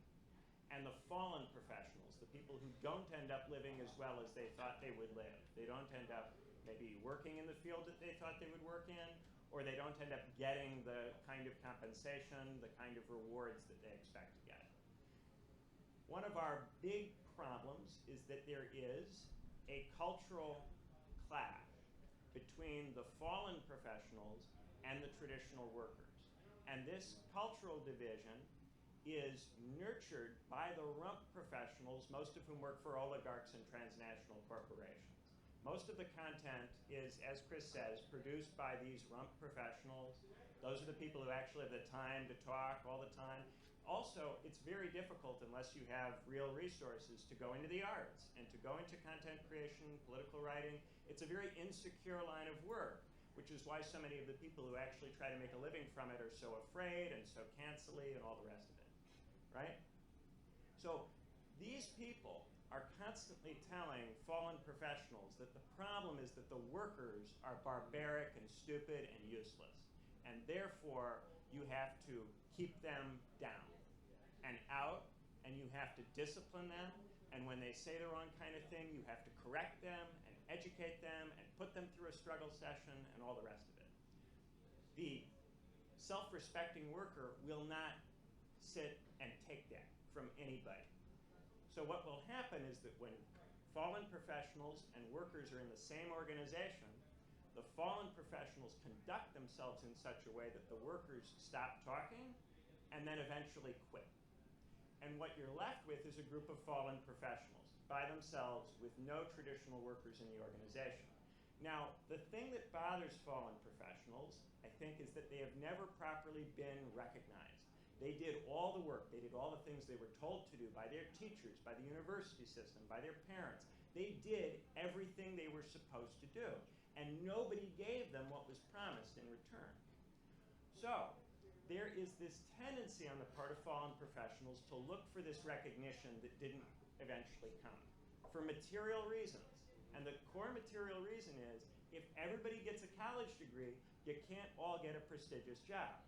Speaker 4: And the fallen professionals, the people who don't end up living as well as they thought they would live. They don't end up maybe working in the field that they thought they would work in, or they don't end up getting the kind of compensation, the kind of rewards that they expect to get. One of our big problems is that there is a cultural clash between the fallen professionals and the traditional workers. And this cultural division is nurtured by the rump professionals, most of whom work for oligarchs and transnational corporations. Most of the content is, as Chris says, produced by these rump professionals. Those are the people who actually have the time to talk all the time. Also, it's very difficult unless you have real resources to go into the arts and to go into content creation, political writing. It's a very insecure line of work, which is why so many of the people who actually try to make a living from it are so afraid and so cancelly and all the rest of it, right? So these people are constantly telling fallen professionals that the problem is that the workers are barbaric and stupid and useless, and therefore you have to keep them down and out, and you have to discipline them, and when they say the wrong kind of thing, you have to correct them and educate them and put them through a struggle session and all the rest of it. The self-respecting worker will not sit and take that from anybody. So what will happen is that when fallen professionals and workers are in the same organization, the fallen professionals conduct themselves in such a way that the workers stop talking and then eventually quit. And what you're left with is a group of fallen professionals by themselves with no traditional workers in the organization. Now, the thing that bothers fallen professionals, I think, is that they have never properly been recognized. They did all the work. They did all the things they were told to do by their teachers, by the university system, by their parents. They did everything they were supposed to do, and nobody gave them what was promised in return. So there is this tendency on the part of fallen professionals to look for this recognition that didn't eventually come for material reasons. And the core material reason is if everybody gets a college degree, you can't all get a prestigious job.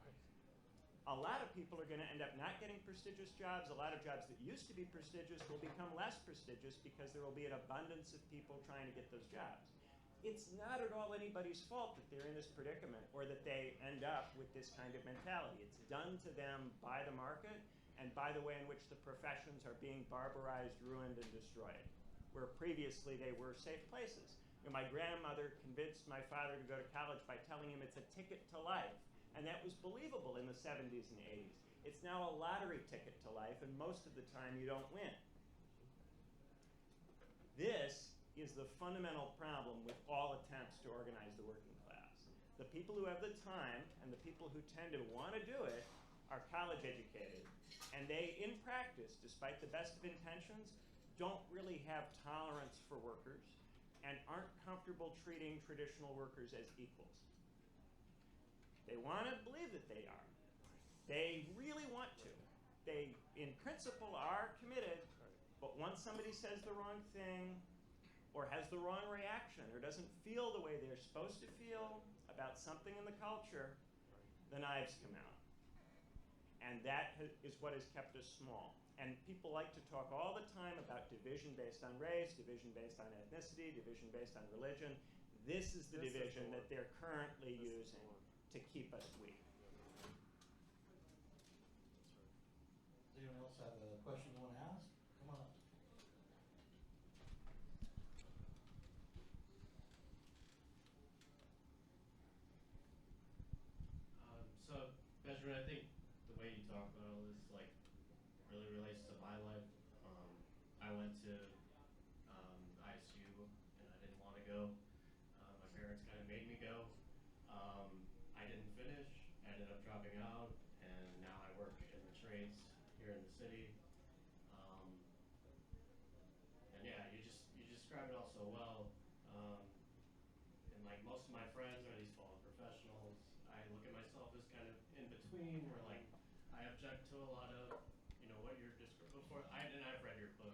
Speaker 4: A lot of people are going to end up not getting prestigious jobs. A lot of jobs that used to be prestigious will become less prestigious because there will be an abundance of people trying to get those jobs. It's not at all anybody's fault that they're in this predicament or that they end up with this kind of mentality. It's done to them by the market and by the way in which the professions are being barbarized, ruined, and destroyed, where previously they were safe places. You know, my grandmother convinced my father to go to college by telling him it's a ticket to life, and that was believable in the 70s and 80s. It's now a lottery ticket to life, and most of the time you don't win. This is the fundamental problem with all attempts to organize the working class. The people who have the time and the people who tend to want to do it are college educated, and they, in practice, despite the best of intentions, don't really have tolerance for workers and aren't comfortable treating traditional workers as equals. They want to believe that they are. They really want to. They, in principle, are committed, but once somebody says the wrong thing, or has the wrong reaction, or doesn't feel the way they're supposed to feel about something in the culture, the knives come out. And that is what has kept us small. And people like to talk all the time about division based on race, division based on ethnicity, division based on religion. This is the division that they're currently using to keep us weak.
Speaker 7: Does anyone else have a question you want to ask? Come on up.
Speaker 9: So, Benjamin, I think the way you talk about all this really relates to my life. I went to ISU and I didn't want to go. My parents kind of made me go. I didn't finish. I ended up dropping out, and now I work in the trades here in the city. And yeah, you describe it all so well. And like most of my friends are these fallen professionals. I look at myself as kind of in between, where like I object to a lot of what you're describing before. I've read your book.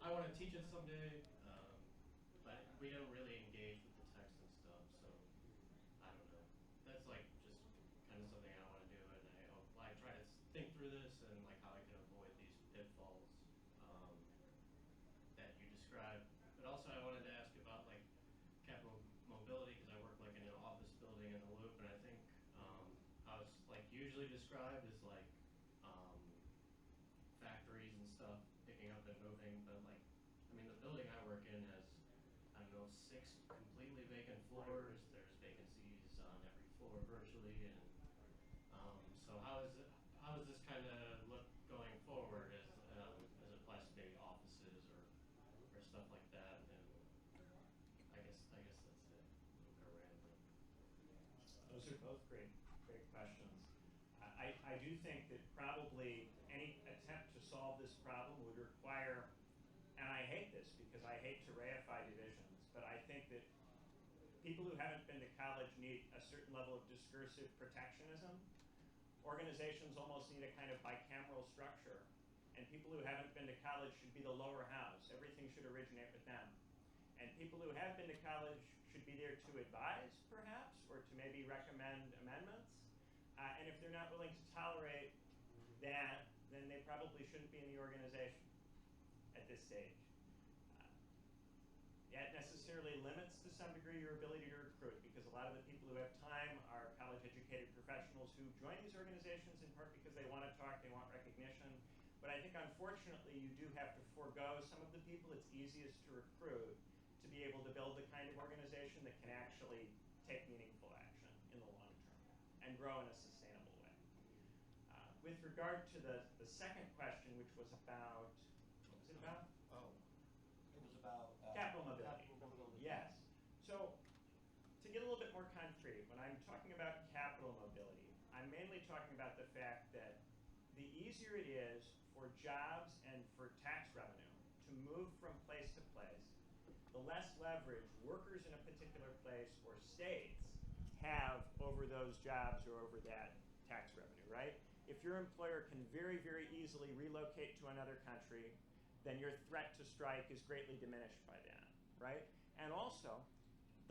Speaker 9: I want to teach it someday, but we don't really engage with the text and stuff, so I don't know. That's like just kind of something I want to do, and I try to think through this and like how I can avoid these pitfalls that you described. But also I wanted to ask about like capital mobility, because I work like in an office building in the Loop, and I think how it's like usually described as like factories and stuff picking up and moving, but like, I mean, the building I work in has, I don't know, 6 completely vacant floors. There's vacancies on every floor virtually, and so how does this kind of look going forward as it applies to maybe offices or stuff like that? And I guess that's it. A little bit rambling.
Speaker 4: Those are both great questions. I do think that probably any attempt to solve this problem would require, and I hate this because I hate to reify divisions, but I think that people who haven't been to college need a certain level of discursive protectionism. Organizations almost need a kind of bicameral structure, and people who haven't been to college should be the lower house. Everything should originate with them. And people who have been to college should be there to advise, perhaps, or to maybe recommend amendments. And if they're not willing to tolerate that, then they probably shouldn't be in the organization at this stage. That necessarily limits, to some degree, your ability to recruit, because a lot of the people who have time are college-educated professionals who join these organizations in part because they want to talk, they want recognition. But I think, unfortunately, you do have to forego some of the people it's easiest to recruit to be able to build the kind of organization that can actually take meaningful action in the long term and grow in a sustainable way. With regard to the second question, which was about, what was it about?
Speaker 7: Oh, it was about
Speaker 4: capital mobility.
Speaker 7: Capital mobility.
Speaker 4: Yes. So to get a little bit more concrete, when I'm talking about capital mobility, I'm mainly talking about the fact that the easier it is for jobs and for tax revenue to move from place to place, the less leverage workers in a particular place or states have over those jobs or over that tax revenue, right? If your employer can very, very easily relocate to another country, then your threat to strike is greatly diminished by that, right? And also,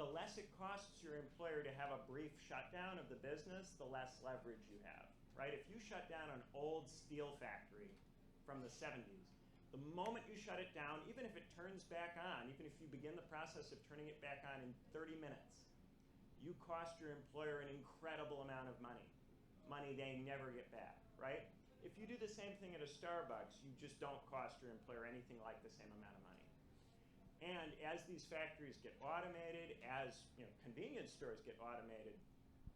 Speaker 4: the less it costs your employer to have a brief shutdown of the business, the less leverage you have, right? If you shut down an old steel factory from the 70s, the moment you shut it down, even if it turns back on, even if you begin the process of turning it back on in 30 minutes, you cost your employer an incredible amount of money they never get back, right? If you do the same thing at a Starbucks, you just don't cost your employer anything like the same amount of money. And as these factories get automated, as convenience stores get automated,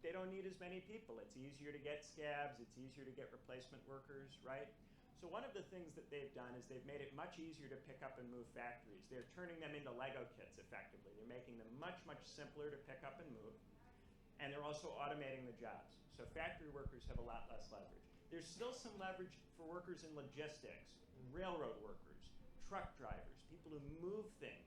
Speaker 4: they don't need as many people. It's easier to get scabs, it's easier to get replacement workers, right? So one of the things that they've done is they've made it much easier to pick up and move factories. They're turning them into Lego kits, effectively. They're making them much, much simpler to pick up and move. And they're also automating the jobs. So factory workers have a lot less leverage. There's still some leverage for workers in logistics, railroad workers, truck drivers, people who move things.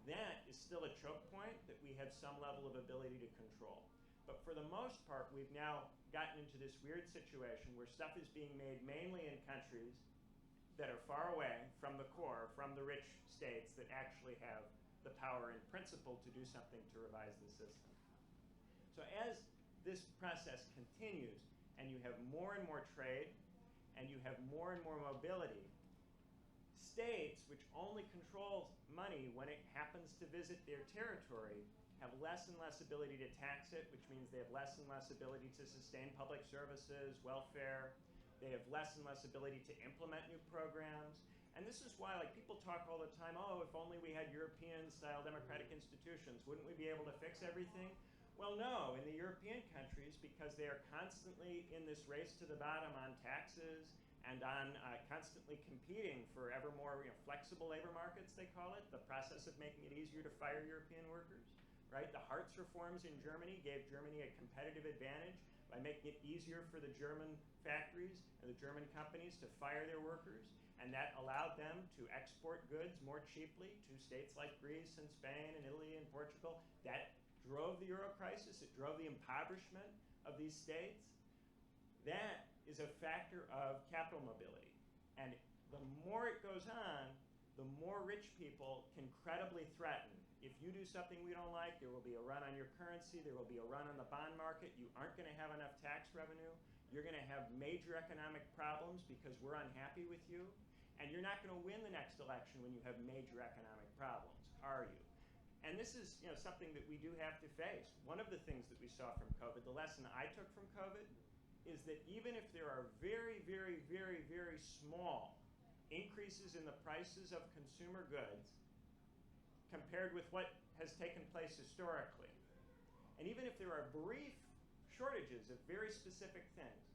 Speaker 4: That is still a choke point that we have some level of ability to control. But for the most part, we've now gotten into this weird situation where stuff is being made mainly in countries that are far away from the core, from the rich states that actually have the power in principle to do something to revise the system. So as this process continues, and you have more and more trade, and you have more and more mobility, states, which only control money when it happens to visit their territory, have less and less ability to tax it, which means they have less and less ability to sustain public services, welfare. They have less and less ability to implement new programs. And this is why, like, people talk all the time, oh, if only we had European-style democratic institutions, wouldn't we be able to fix everything? Well, no, in the European countries, because they are constantly in this race to the bottom on taxes and on constantly competing for ever more flexible labor markets, they call it, the process of making it easier to fire European workers, right? The Hartz reforms in Germany gave Germany a competitive advantage by making it easier for the German factories and the German companies to fire their workers, and that allowed them to export goods more cheaply to states like Greece and Spain and Italy and Portugal. That drove the euro crisis, it drove the impoverishment of these states. That is a factor of capital mobility. And the more it goes on, the more rich people can credibly threaten, if you do something we don't like, there will be a run on your currency, there will be a run on the bond market, you aren't going to have enough tax revenue, you're going to have major economic problems because we're unhappy with you, and you're not going to win the next election when you have major economic problems, are you? And this is something that we do have to face. One of the things that we saw from COVID, the lesson I took from COVID, is that even if there are very, very, very, very small increases in the prices of consumer goods compared with what has taken place historically, and even if there are brief shortages of very specific things,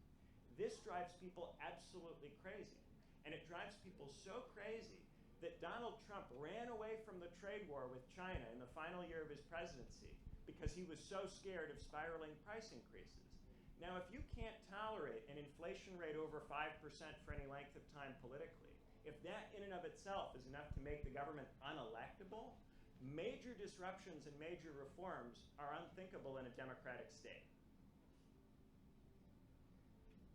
Speaker 4: this drives people absolutely crazy. And it drives people so crazy that Donald Trump ran away from the trade war with China in the final year of his presidency because he was so scared of spiraling price increases. Now, if you can't tolerate an inflation rate over 5% for any length of time politically, if that in and of itself is enough to make the government unelectable, major disruptions and major reforms are unthinkable in a democratic state.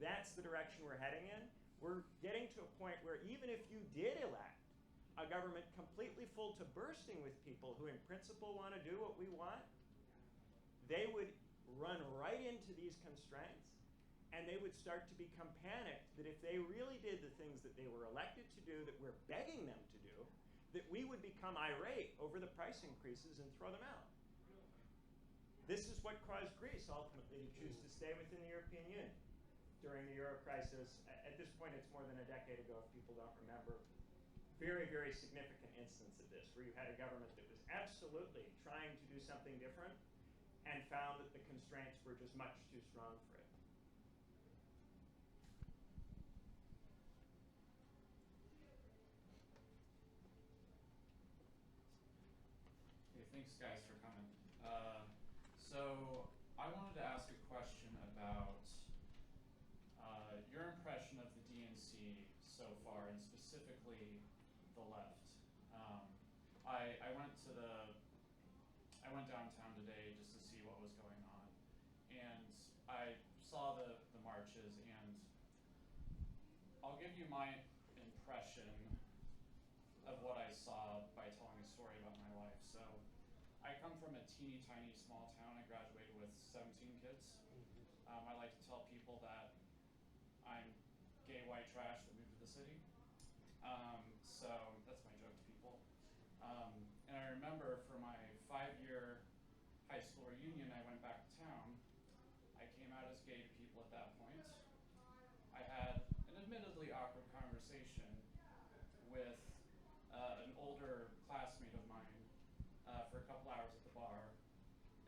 Speaker 4: That's the direction we're heading in. We're getting to a point where even if you did elect a government completely full to bursting with people who in principle want to do what we want, they would run right into these constraints, and they would start to become panicked that if they really did the things that they were elected to do, that we're begging them to do, that we would become irate over the price increases and throw them out. This is what caused Greece ultimately to choose to stay within the European Union during the Euro crisis. At this point, it's more than a decade ago, if people don't remember. Very, very significant instance of this, where you had a government that was absolutely trying to do something different and found that the constraints were just much too strong for it.
Speaker 10: Hey, thanks guys for coming. So I wanted to ask a question about your impression of the DNC so far, and specifically the left. I went downtown today just to see what was going on, and I saw the marches, and I'll give you my impression of what I saw by telling a story about my life. So I come from a teeny tiny small town. I graduated with 17 kids. I like to tell people that I'm gay white trash that moved to the city. So that's my joke to people. And I remember for my 5-year high school reunion, I went back to town. I came out as gay to people at that point. I had an admittedly awkward conversation with an older classmate of mine for a couple hours at the bar,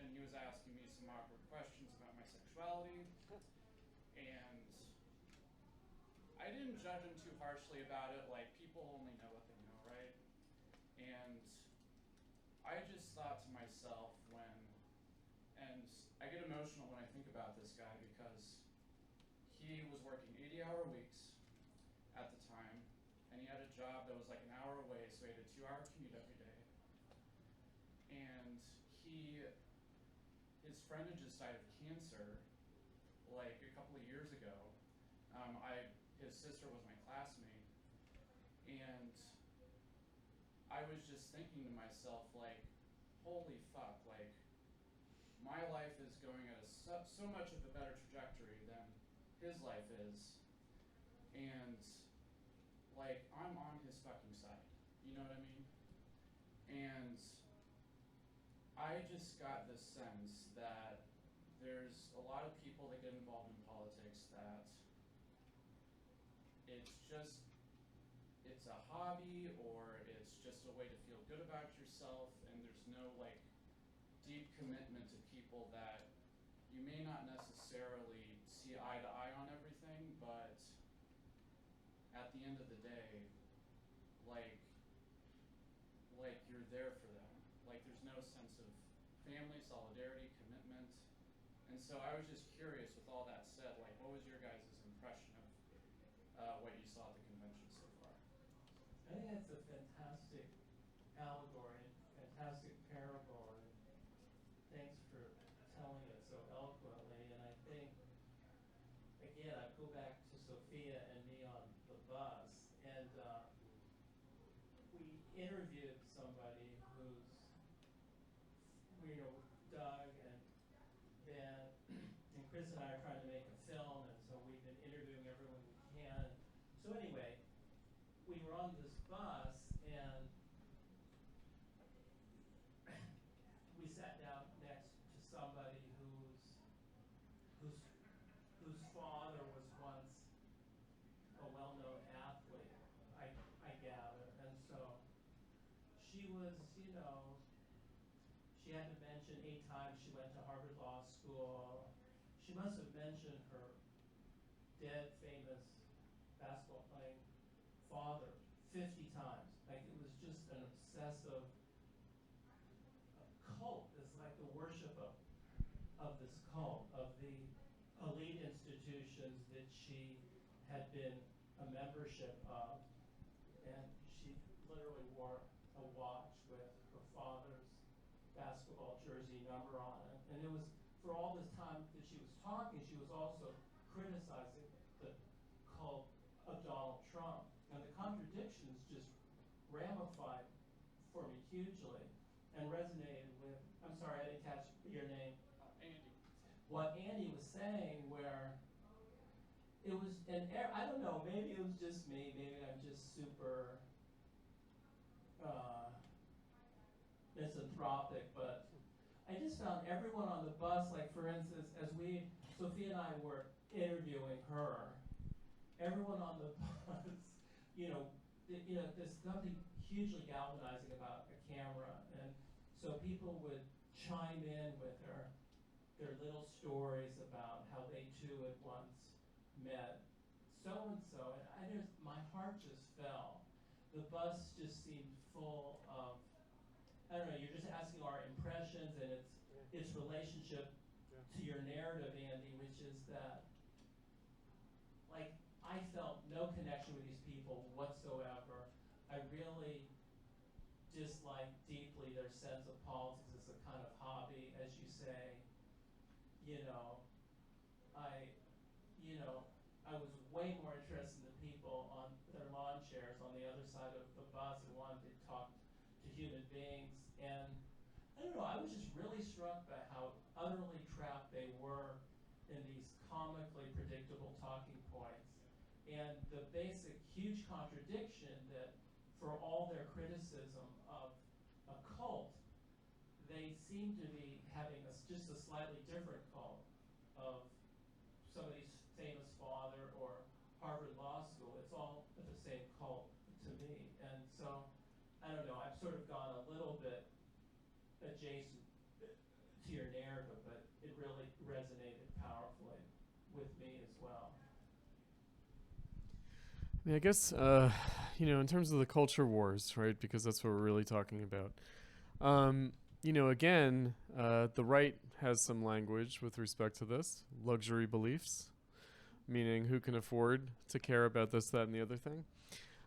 Speaker 10: and he was asking me some awkward questions about my sexuality, and I didn't judge him too harshly about it. Like, people only know what they know, right? And I just thought to myself and I get emotional when I think about this guy, because he was working 80-hour weeks at the time, and he had a job that was like an hour away, so he had a 2-hour commute every day. And his friend had just died of cancer like a couple of years ago. His sister was my classmate, and I was just thinking to myself, like, holy fuck, like, my life is going at so much of a better trajectory than his life is, and like, I'm on his fucking side, you know what I mean? And I just got this sense that there's a lot of people that get involved in politics that it's a hobby, or it's just a way to feel good about yourself, and there's no like deep commitment to people that you may not necessarily see eye to eye on everything, but at the end of the day, like you're there for them. Like, there's no sense of family, solidarity, commitment. And so I was just curious, with all that said, like, what was your guys' impression of what you saw at the convention so far?
Speaker 3: I think that's a fantastic allegory, fantastic parable, and thanks for telling it so eloquently. And I think, again, I go back to Sophia and me on the bus, and we interviewed somebody who's, Doug and Ben and Chris and I are trying to make a film, and so we've been interviewing everyone we can. So anyway, we were on this bus, and we sat down next to somebody whose whose father was once a well-known athlete, I gather, and so she was, she had to mention 8 times she went to Harvard Law School. She must have mentioned her dead famous basketball playing father 50 times. Like, it was just an obsessive cult. It's like the worship of this cult, of the elite institutions that she had been a membership of. And she literally wore a watch with her father's basketball jersey number on it. And it was, for all this time that she was talking, she was also criticizing the cult of Donald Trump. And the contradictions just ramified for me hugely and resonated with, I'm sorry, I didn't catch your name.
Speaker 10: Andy.
Speaker 3: What Andy was saying, where it was I don't know, maybe it was just me, maybe I'm just super misanthropic, but I just found everyone on the bus, like for instance, as Sophia and I were interviewing her, everyone on the bus, there's something hugely galvanizing about a camera, and so people would chime in with their little stories about how they too had once met so-and-so, and my heart just fell. The bus just seemed full of, I don't know, you're just asking our impressions and its relationship to your narrative, Andy, which is that, like, I felt no connection with these people whatsoever. I really dislike deeply their sense of politics as a kind of hobby, as you say. I was way more interested in the people on their lawn chairs on the other side of the bus and wanted to talk to human beings. And I don't know, I was just really struck by how utterly trapped they were in these comically predictable talking points. And the basic huge contradiction that for all their criticism of a cult, they seem to be having just a slightly different cult of somebody's famous father or Harvard Law School. It's all the same cult to me. And so, I don't know, I've sort of gone a little bit adjacent to your narrative, but it really resonated powerfully with me as well.
Speaker 5: I mean, I guess, in terms of the culture wars, right, because that's what we're really talking about. Again, the right has some language with respect to this. Luxury beliefs, meaning who can afford to care about this, that, and the other thing.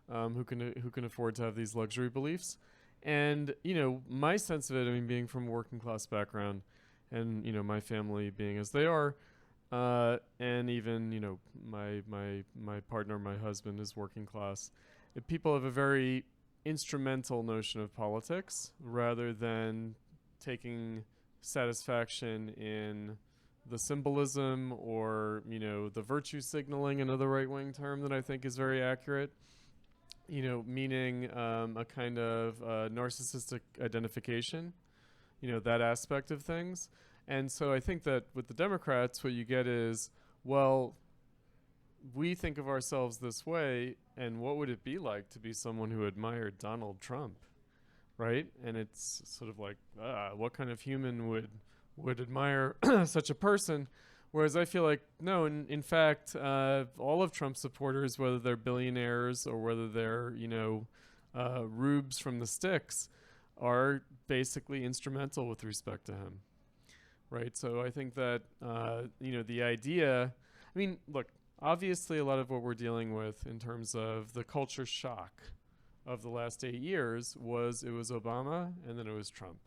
Speaker 5: Who can afford to have these luxury beliefs. And, my sense of it, being from a working class background and, my family being as they are, and even, my partner, my husband is working class. If people have a very instrumental notion of politics rather than taking satisfaction in the symbolism or, the virtue signaling, another right-wing term that I think is very accurate, meaning a kind of narcissistic identification, that aspect of things. And so I think that with the Democrats, what you get is, well, we think of ourselves this way, and what would it be like to be someone who admired Donald Trump, right? And it's sort of like, what kind of human would admire such a person? Whereas I feel like, no, in fact, all of Trump's supporters, whether they're billionaires or whether they're, rubes from the sticks, are basically instrumental with respect to him, right? So I think that, the idea, look, obviously a lot of what we're dealing with in terms of the culture shock of the last 8 years was Obama and then it was Trump.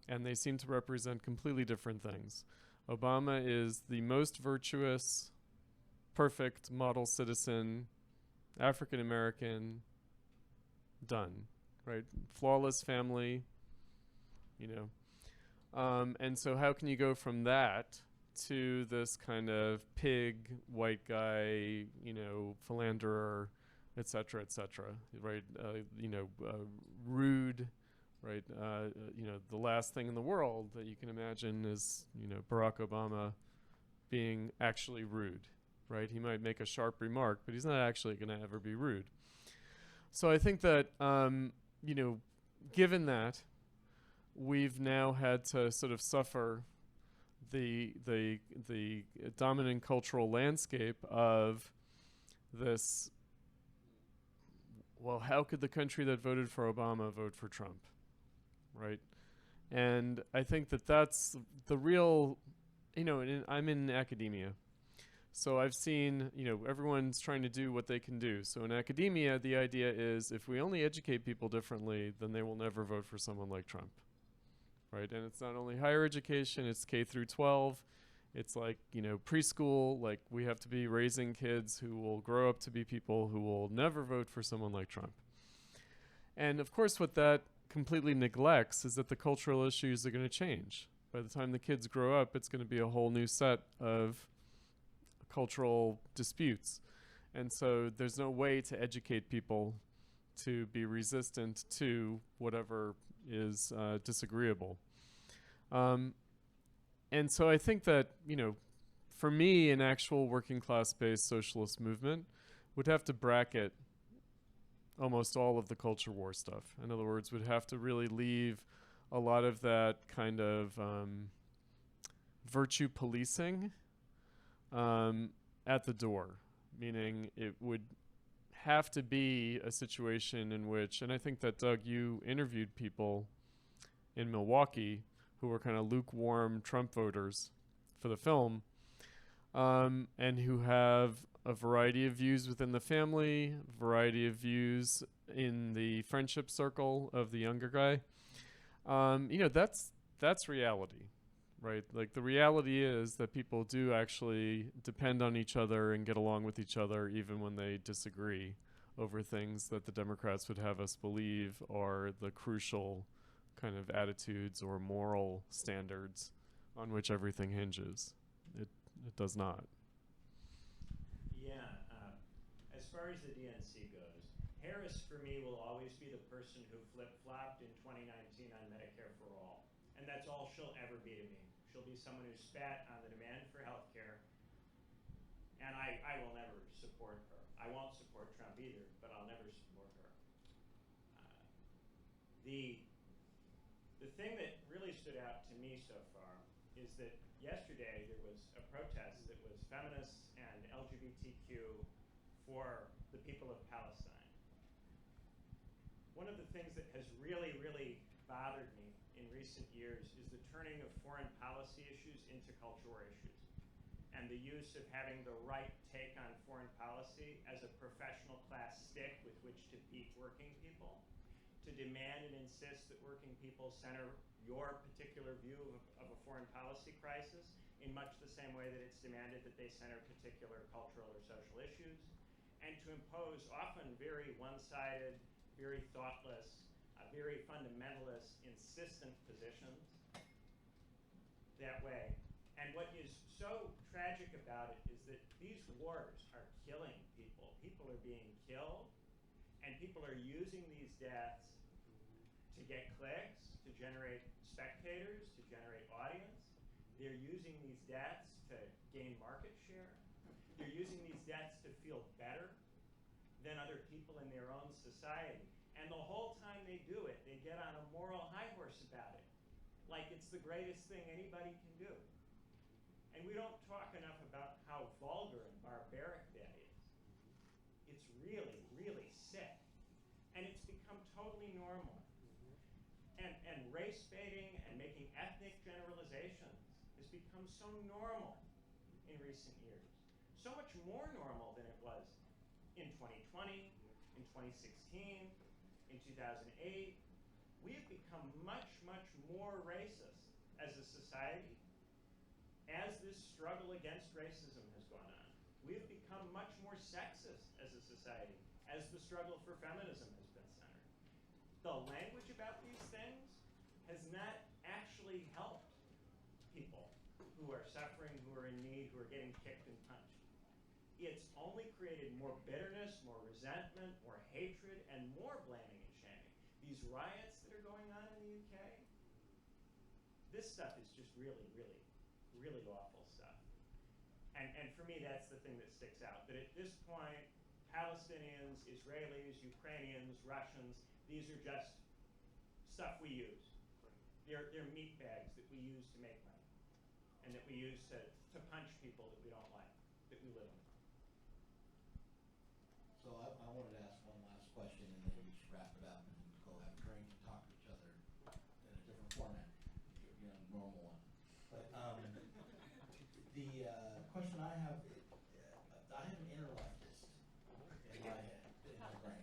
Speaker 5: And they seem to represent completely different things. Obama is the most virtuous, perfect model citizen, African American, done, right? Flawless family, you know. And so how can you go from that to this kind of pig, white guy, you know, philanderer, et cetera, right? Rude, right? You know, the last thing in the world that you can imagine is, you know, Barack Obama being actually rude, right? He might make a sharp remark, but he's not actually going to ever be rude. So I think that, you know, given that, we've now had to sort of suffer the dominant cultural landscape of this. Well, how could the country that voted for Obama vote for Trump, right? And I think that that's the real, you know, I'm in academia. So I've seen, you know, everyone's trying to do what they can do. So in academia, the idea is if we only educate people differently, then they will never vote for someone like Trump, right? And it's not only higher education, it's K through 12. It's like, you know, preschool, like we have to be raising kids who will grow up to be people who will never vote for someone like Trump. And of course, what that completely neglects is that the cultural issues are going to change. By the time the kids grow up, it's going to be a whole new set of cultural disputes. And so there's no way to educate people to be resistant to whatever is disagreeable. And so I think that, you know, for me, an actual working class-based socialist movement would have to bracket almost all of the culture war stuff. In other words, would have to really leave a lot of that kind of virtue policing at the door, meaning it would have to be a situation in which, and I think that, Doug, you interviewed people in Milwaukee who were kind of lukewarm Trump voters for the film, and who have a variety of views within the family, a variety of views in the friendship circle of the younger guy. You know, that's reality, right? Like the reality is that people do actually depend on each other and get along with each other even when they disagree over things that the Democrats would have us believe are the crucial kind of attitudes or moral standards on which everything hinges. It does not.
Speaker 4: Yeah, as far as the DNC goes, Harris for me will always be the person who flip-flopped in 2019 on Medicare for all. And that's all she'll ever be to me. She'll be someone who spat on the demand for health care, and I will never support her. I won't support Trump either, but I'll never support her. The thing that really stood out to me so far is that yesterday there was a protest that was feminists and LGBTQ for the people of Palestine. One of the things that has really, really bothered me in recent years is the turning of foreign policy issues into culture war issues, and the use of having the right take on foreign policy as a professional class stick with which to beat working people, to demand and insist that working people center your particular view of a foreign policy crisis in much the same way that it's demanded that they center particular cultural or social issues, and to impose often very one-sided, very thoughtless, very fundamentalist, insistent positions that way. And what is so tragic about it is that these wars are killing people. People are being killed, and people are using these deaths to get clicks, to generate spectators, to generate audience. They're using these deaths to gain market share. They're using these deaths to feel better than other people in their own society. And the whole time they do it, they get on a moral high horse about it, like it's the greatest thing anybody can do. And we don't talk enough about how vulgar and barbaric that is. It's really, really sick. And it's become totally normal. And race baiting and making ethnic generalizations has become so normal in recent years. So much more normal than it was in 2020, in 2016, in 2008. We have become much, much more racist as a society as this struggle against racism has gone on. We have become much more sexist as a society as the struggle for feminism has been centered. the language about these things has not actually helped people who are suffering, who are in need, who are getting kicked and punched. It's only created more bitterness, more resentment, more hatred, and more blaming and shaming. These riots that are going on in the UK, this stuff is just really, really, really awful stuff. And for me, that's the thing that sticks out. That at this point, Palestinians, Israelis, Ukrainians, Russians, these are just stuff we use. They're meat bags that we use to make money, and that we use to punch people that we don't like, that we live in.
Speaker 7: So I wanted to ask one last question, and then we should wrap it up and go have a drink and talk to each other in a different format, normal one. But the question I have, I have an inner leftist in my head, in my brain.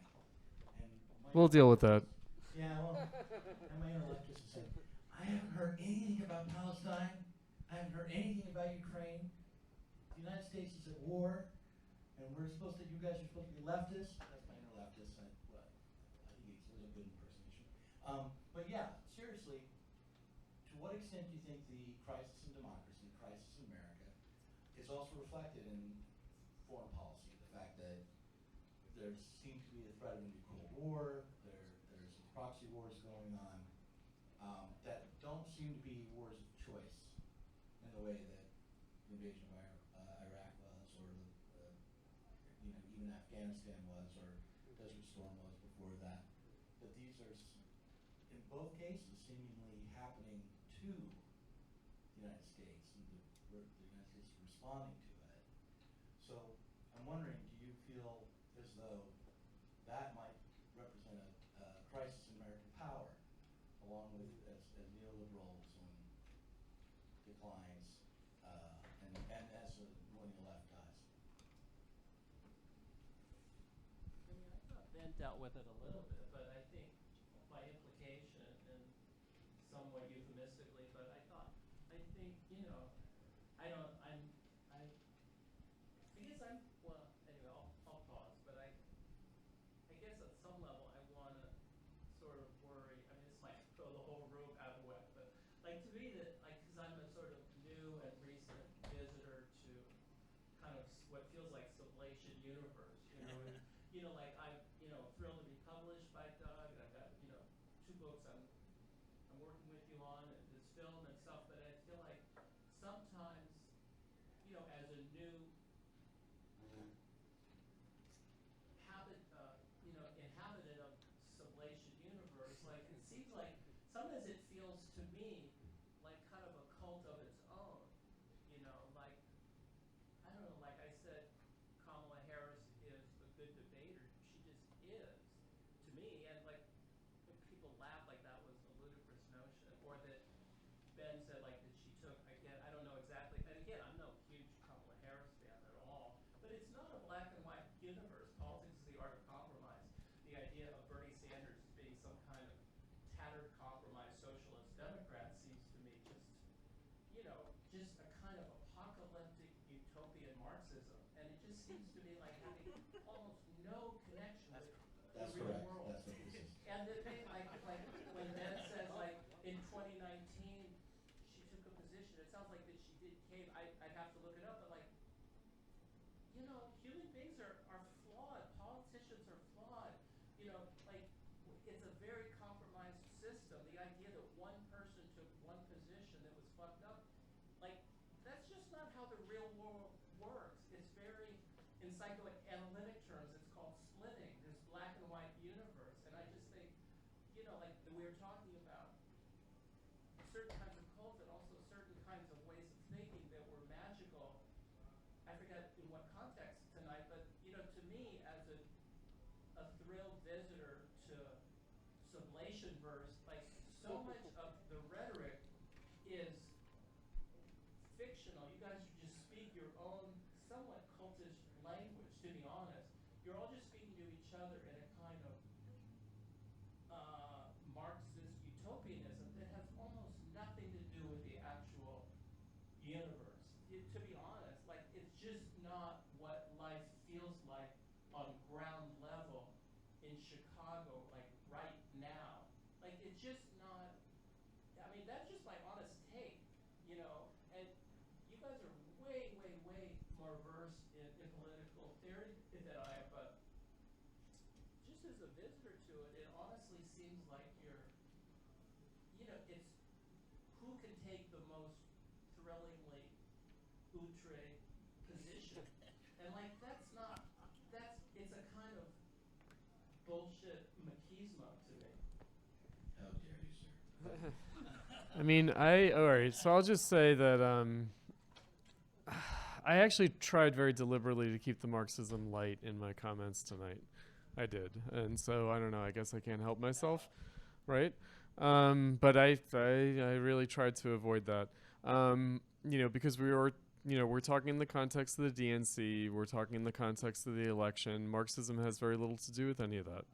Speaker 7: And
Speaker 5: We'll deal with that.
Speaker 7: Yeah, well, and my inner leftist is saying, I haven't heard anything about Palestine. I haven't heard anything about Ukraine. The United States is at war, and you guys are supposed to be leftists. That's my inner leftist. I think it was a good impersonation. But yeah, seriously, to what extent do you think the crisis in democracy, the crisis in America, is also reflected in foreign policy? The fact that there seems to be a threat of a new Cold War, there's proxy wars going on, that don't seem to be wars of choice in the way that the invasion of Iraq was, or even Afghanistan was, or Desert Storm was before that. But these are, in both cases, seemingly happening to the United States, and the United States is responding to it. So I'm wondering, do you feel as though that might represent a crisis in American power, along with as neoliberalism declines, and as the millennial left dies?
Speaker 3: I mean, I thought Ben dealt with it a little bit, but I think by implication and somewhat euphemistically, but I think, I don't, I guess well, anyway, I'll pause, but I guess at some level I want to sort of worry, I mean, this might throw the whole room out of whack, but like to me that, like, because I'm a sort of new and recent visitor to kind of what feels like sublation universe, and, like I'm, thrilled to be published by Doug, and I've got, 2 books I'm working with you on, and this film and stuff, but I feel like sometimes, as a new inhabitant of sublation universe, like it seems like sometimes it feels to me like kind of a cult of its own, like I don't know, like I said, Kamala Harris is a good debater. She just is to me, and like people laugh like that was a ludicrous notion, or that Ben said like that she took, again, I don't know exactly, and again, I'm no huge Kamala Harris fan at all, but it's not a black and white universe. Politics is the art of compromise. The idea of Bernie Sanders as being some kind of tattered compromise socialist Democrat seems to me just a kind of apocalyptic utopian Marxism, and it just seems to me like having almost no connection with the real
Speaker 7: correct.
Speaker 3: world.
Speaker 7: That's what this is.
Speaker 3: And the thing, like when Ben says, like, in 2019, she took a position, it sounds like that she did cave. I'd have to look it up, but like, human beings are flawed. Politicians are flawed. Like, it's a very compromised system. The idea that one person took one position that was fucked up, like, that's just not how the real world works. It's very, in psychoanalytic terms, it's called splitting, this black and white universe. And I just think, like we were talking about, certain kinds of cults and also certain kinds of ways of thinking that were magical. I forget in what context tonight, but, to me, as a thrilled visitor to sublation verse, like, so much of the rhetoric is fictional. You guys just speak your own somewhat cultish language, to be honest. You're all just speaking to each other in a kind of Marxist utopianism that has almost nothing to do with the actual universe. To be honest, like, it's just not what life feels like on ground level in Chicago, like right now. more versed in political theory than I am, but just as a visitor to it, it honestly seems like it's who can take the most thrillingly outre position. And like, it's a kind of bullshit machismo to me.
Speaker 7: How dare you, sir?
Speaker 5: I mean, all right, so I'll just say that I actually tried very deliberately to keep the Marxism light in my comments tonight. I did. And so, I don't know, I guess I can't help myself, right? But I really tried to avoid that. Because we're talking in the context of the DNC, we're talking in the context of the election. Marxism has very little to do with any of that.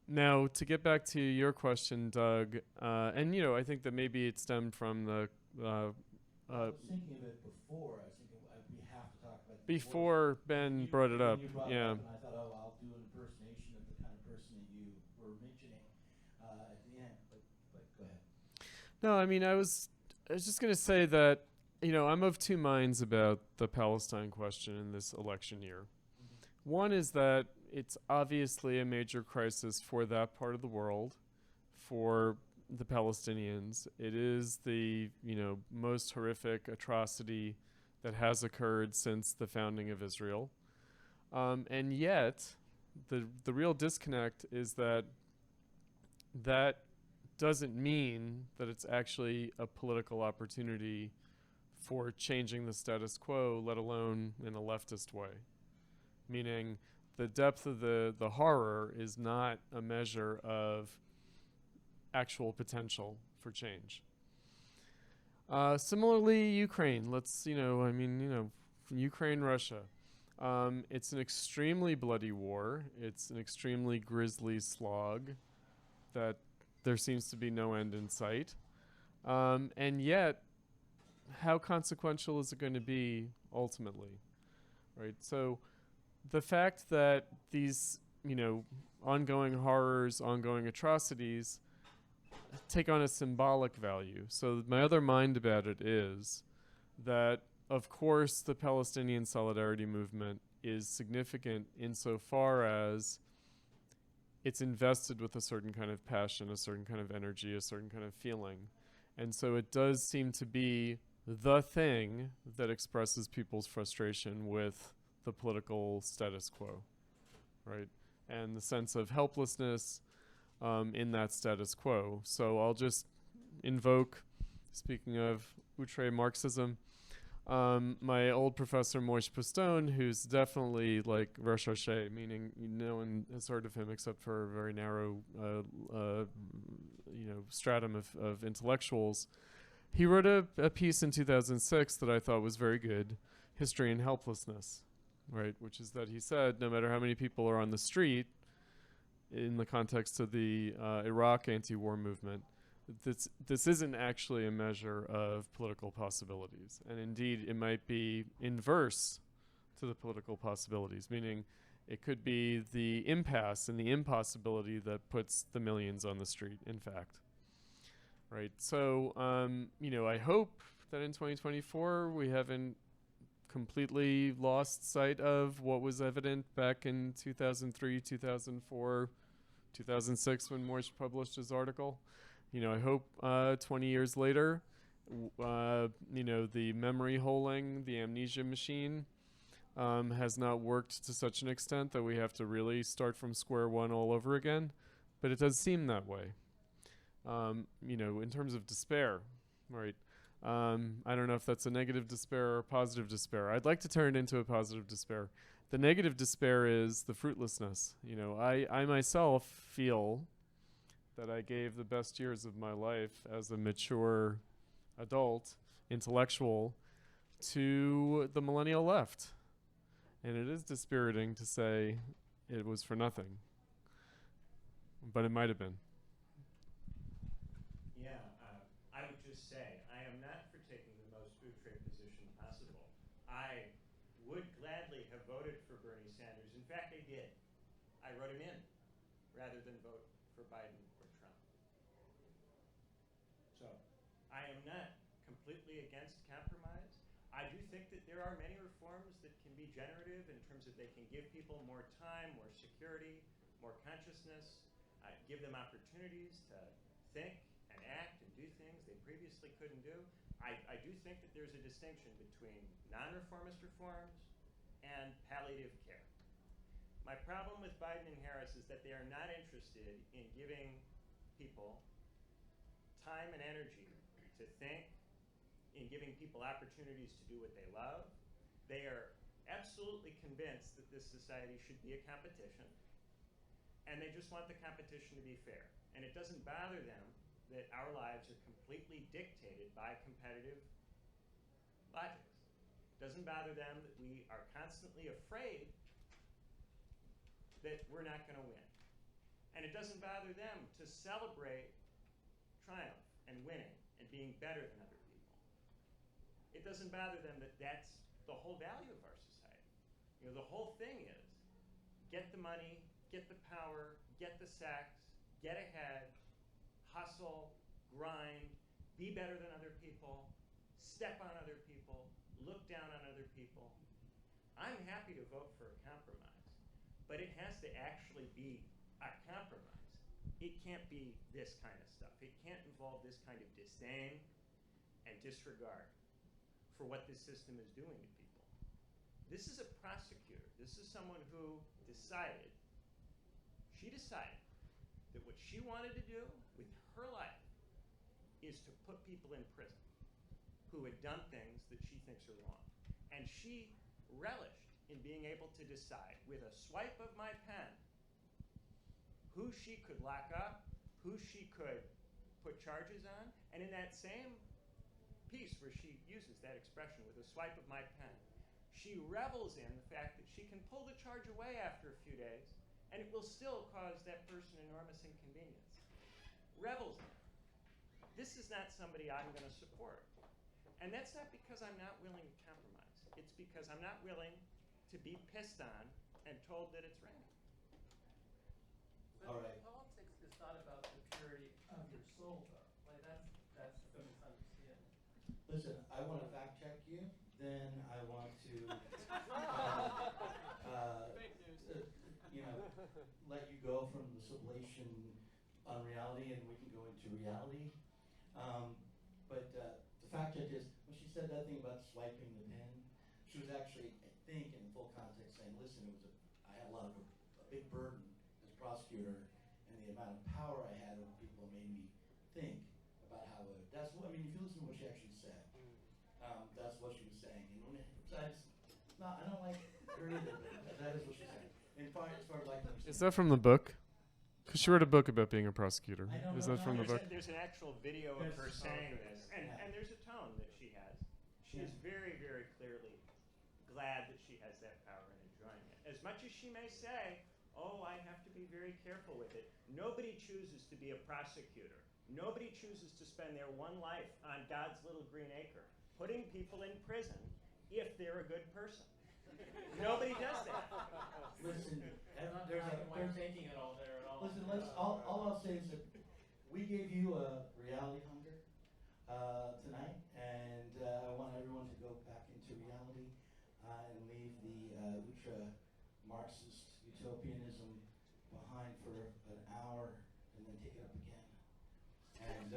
Speaker 5: Now, to get back to your question, Doug, and I think that maybe it stemmed from the
Speaker 7: I was thinking of it before. I was thinking we have to talk about
Speaker 5: before Ben brought it up.
Speaker 7: You brought
Speaker 5: Yeah.
Speaker 7: it up, and I thought, oh, I'll do an impersonation of the kind of person that you were mentioning at the end. But go ahead.
Speaker 5: No, I mean, I was just going to say that I'm of two minds about the Palestine question in this election year.
Speaker 7: Mm-hmm.
Speaker 5: One is that it's obviously a major crisis for that part of the world, for the Palestinians. It is the most horrific atrocity that has occurred since the founding of Israel, and yet the real disconnect is that doesn't mean that it's actually a political opportunity for changing the status quo, let alone in a leftist way. Meaning, the depth of the horror is not a measure of actual potential for change. Similarly, Ukraine. Ukraine, Russia. It's an extremely bloody war. It's an extremely grisly slog that there seems to be no end in sight. And yet, how consequential is it going to be ultimately? Right? So, the fact that these, ongoing horrors, ongoing atrocities take on a symbolic value. So my other mind about it is that, of course, the Palestinian solidarity movement is significant insofar as it's invested with a certain kind of passion, a certain kind of energy, a certain kind of feeling. And so it does seem to be the thing that expresses people's frustration with the political status quo, right? And the sense of helplessness in that status quo. So I'll just invoke, speaking of outre Marxism, my old professor Moish Pistone, who's definitely like recherche, meaning no one has heard of him except for a very narrow, stratum of intellectuals. He wrote a piece in 2006 that I thought was very good, History and Helplessness, right? Which is that he said no matter how many people are on the street, in the context of the Iraq anti-war movement, this isn't actually a measure of political possibilities. And indeed, it might be inverse to the political possibilities, meaning it could be the impasse and the impossibility that puts the millions on the street, in fact. Right? So, I hope that in 2024 we haven't completely lost sight of what was evident back in 2003, 2004, 2006 when Moish published his article. I hope 20 years later, the memory holing, the amnesia machine has not worked to such an extent that we have to really start from square one all over again. But it does seem that way. In terms of despair, right? I don't know if that's a negative despair or a positive despair. I'd like to turn it into a positive despair. The negative despair is the fruitlessness. I myself feel that I gave the best years of my life as a mature adult, intellectual, to the millennial left. And it is dispiriting to say it was for nothing. But it might have been.
Speaker 4: Yeah, I would just say I am not for taking the most outre position possible. I would gladly have voted for Bernie Sanders. In fact, I did. I wrote him in rather than vote for Biden or Trump. So I am not completely against compromise. I I do think that there are many reforms that can be generative in terms of they can give people more time, more security, more consciousness, give them opportunities to think and act and do things they previously couldn't do. I do think that there's a distinction between non-reformist reforms and palliative care. My problem with Biden and Harris is that they are not interested in giving people time and energy to think, in giving people opportunities to do what they love. They are absolutely convinced that this society should be a competition, and they just want the competition to be fair. And it doesn't bother them that our lives are completely dictated by competitive logics. It doesn't bother them that we are constantly afraid that we're not going to win. And it doesn't bother them to celebrate triumph and winning and being better than other people. It doesn't bother them that that's the whole value of our society. You know, the whole thing is get the money, get the power, get the sex, get ahead, hustle, grind, be better than other people, step on other people, look down on other people. I'm happy to vote for a compromise, but it has to actually be a compromise. It can't be this kind of stuff. It can't involve this kind of disdain and disregard for what this system is doing to people. This is a prosecutor. This is someone who decided, she decided that what she wanted to do with her life is to put people in prison who had done things that she thinks are wrong. And she relished in being able to decide with a swipe of my pen who she could lock up, who she could put charges on, and in that same piece where she uses that expression with a swipe of my pen, she revels in the fact that she can pull the charge away after a few days and it will still cause that person enormous inconvenience. Revels in it. This is not somebody I'm going to support. And that's not because I'm not willing to compromise. It's because I'm not willing to be pissed on and told that it's raining.
Speaker 3: But
Speaker 7: All right.
Speaker 3: politics is not about the purity of your soul, though. Like that's the misunderstanding.
Speaker 7: Listen, I want to fact check you. Then I want to, let you go from the sublation unreality, and we can go into reality. But the fact check is, when she said that thing about swiping the pen, she was actually, I think, in full context saying, listen, I had a big burden as a prosecutor, and the amount of power I had over people made me think about how if you listen to what she actually said, that's what she was saying. And I don't like her either, but that is what she's saying. As far as I can understand.
Speaker 5: Is that from the book? Because she wrote a book about being a prosecutor.
Speaker 7: I know,
Speaker 5: Is
Speaker 7: no,
Speaker 5: that from the book?
Speaker 4: There's an actual video of her
Speaker 7: There's-
Speaker 4: saying this, and
Speaker 7: yeah.
Speaker 4: there's a tone that she has. She is very, very clearly glad that she has that power and enjoying it. As much as she may say, oh, I have to be very careful with it, nobody chooses to be a prosecutor. Nobody chooses to spend their one life on God's little green acre, putting people in prison if they're a good person. Nobody does that.
Speaker 7: Listen,
Speaker 3: Not
Speaker 7: there's
Speaker 3: black
Speaker 7: a,
Speaker 3: and white
Speaker 7: there's,
Speaker 3: thinking at all there at all.
Speaker 7: listen, all I'll say is that we gave you a reality hunger tonight, and I want everyone to go back into reality and leave the ultra-Marxist utopianism behind for an hour and then take it up again. And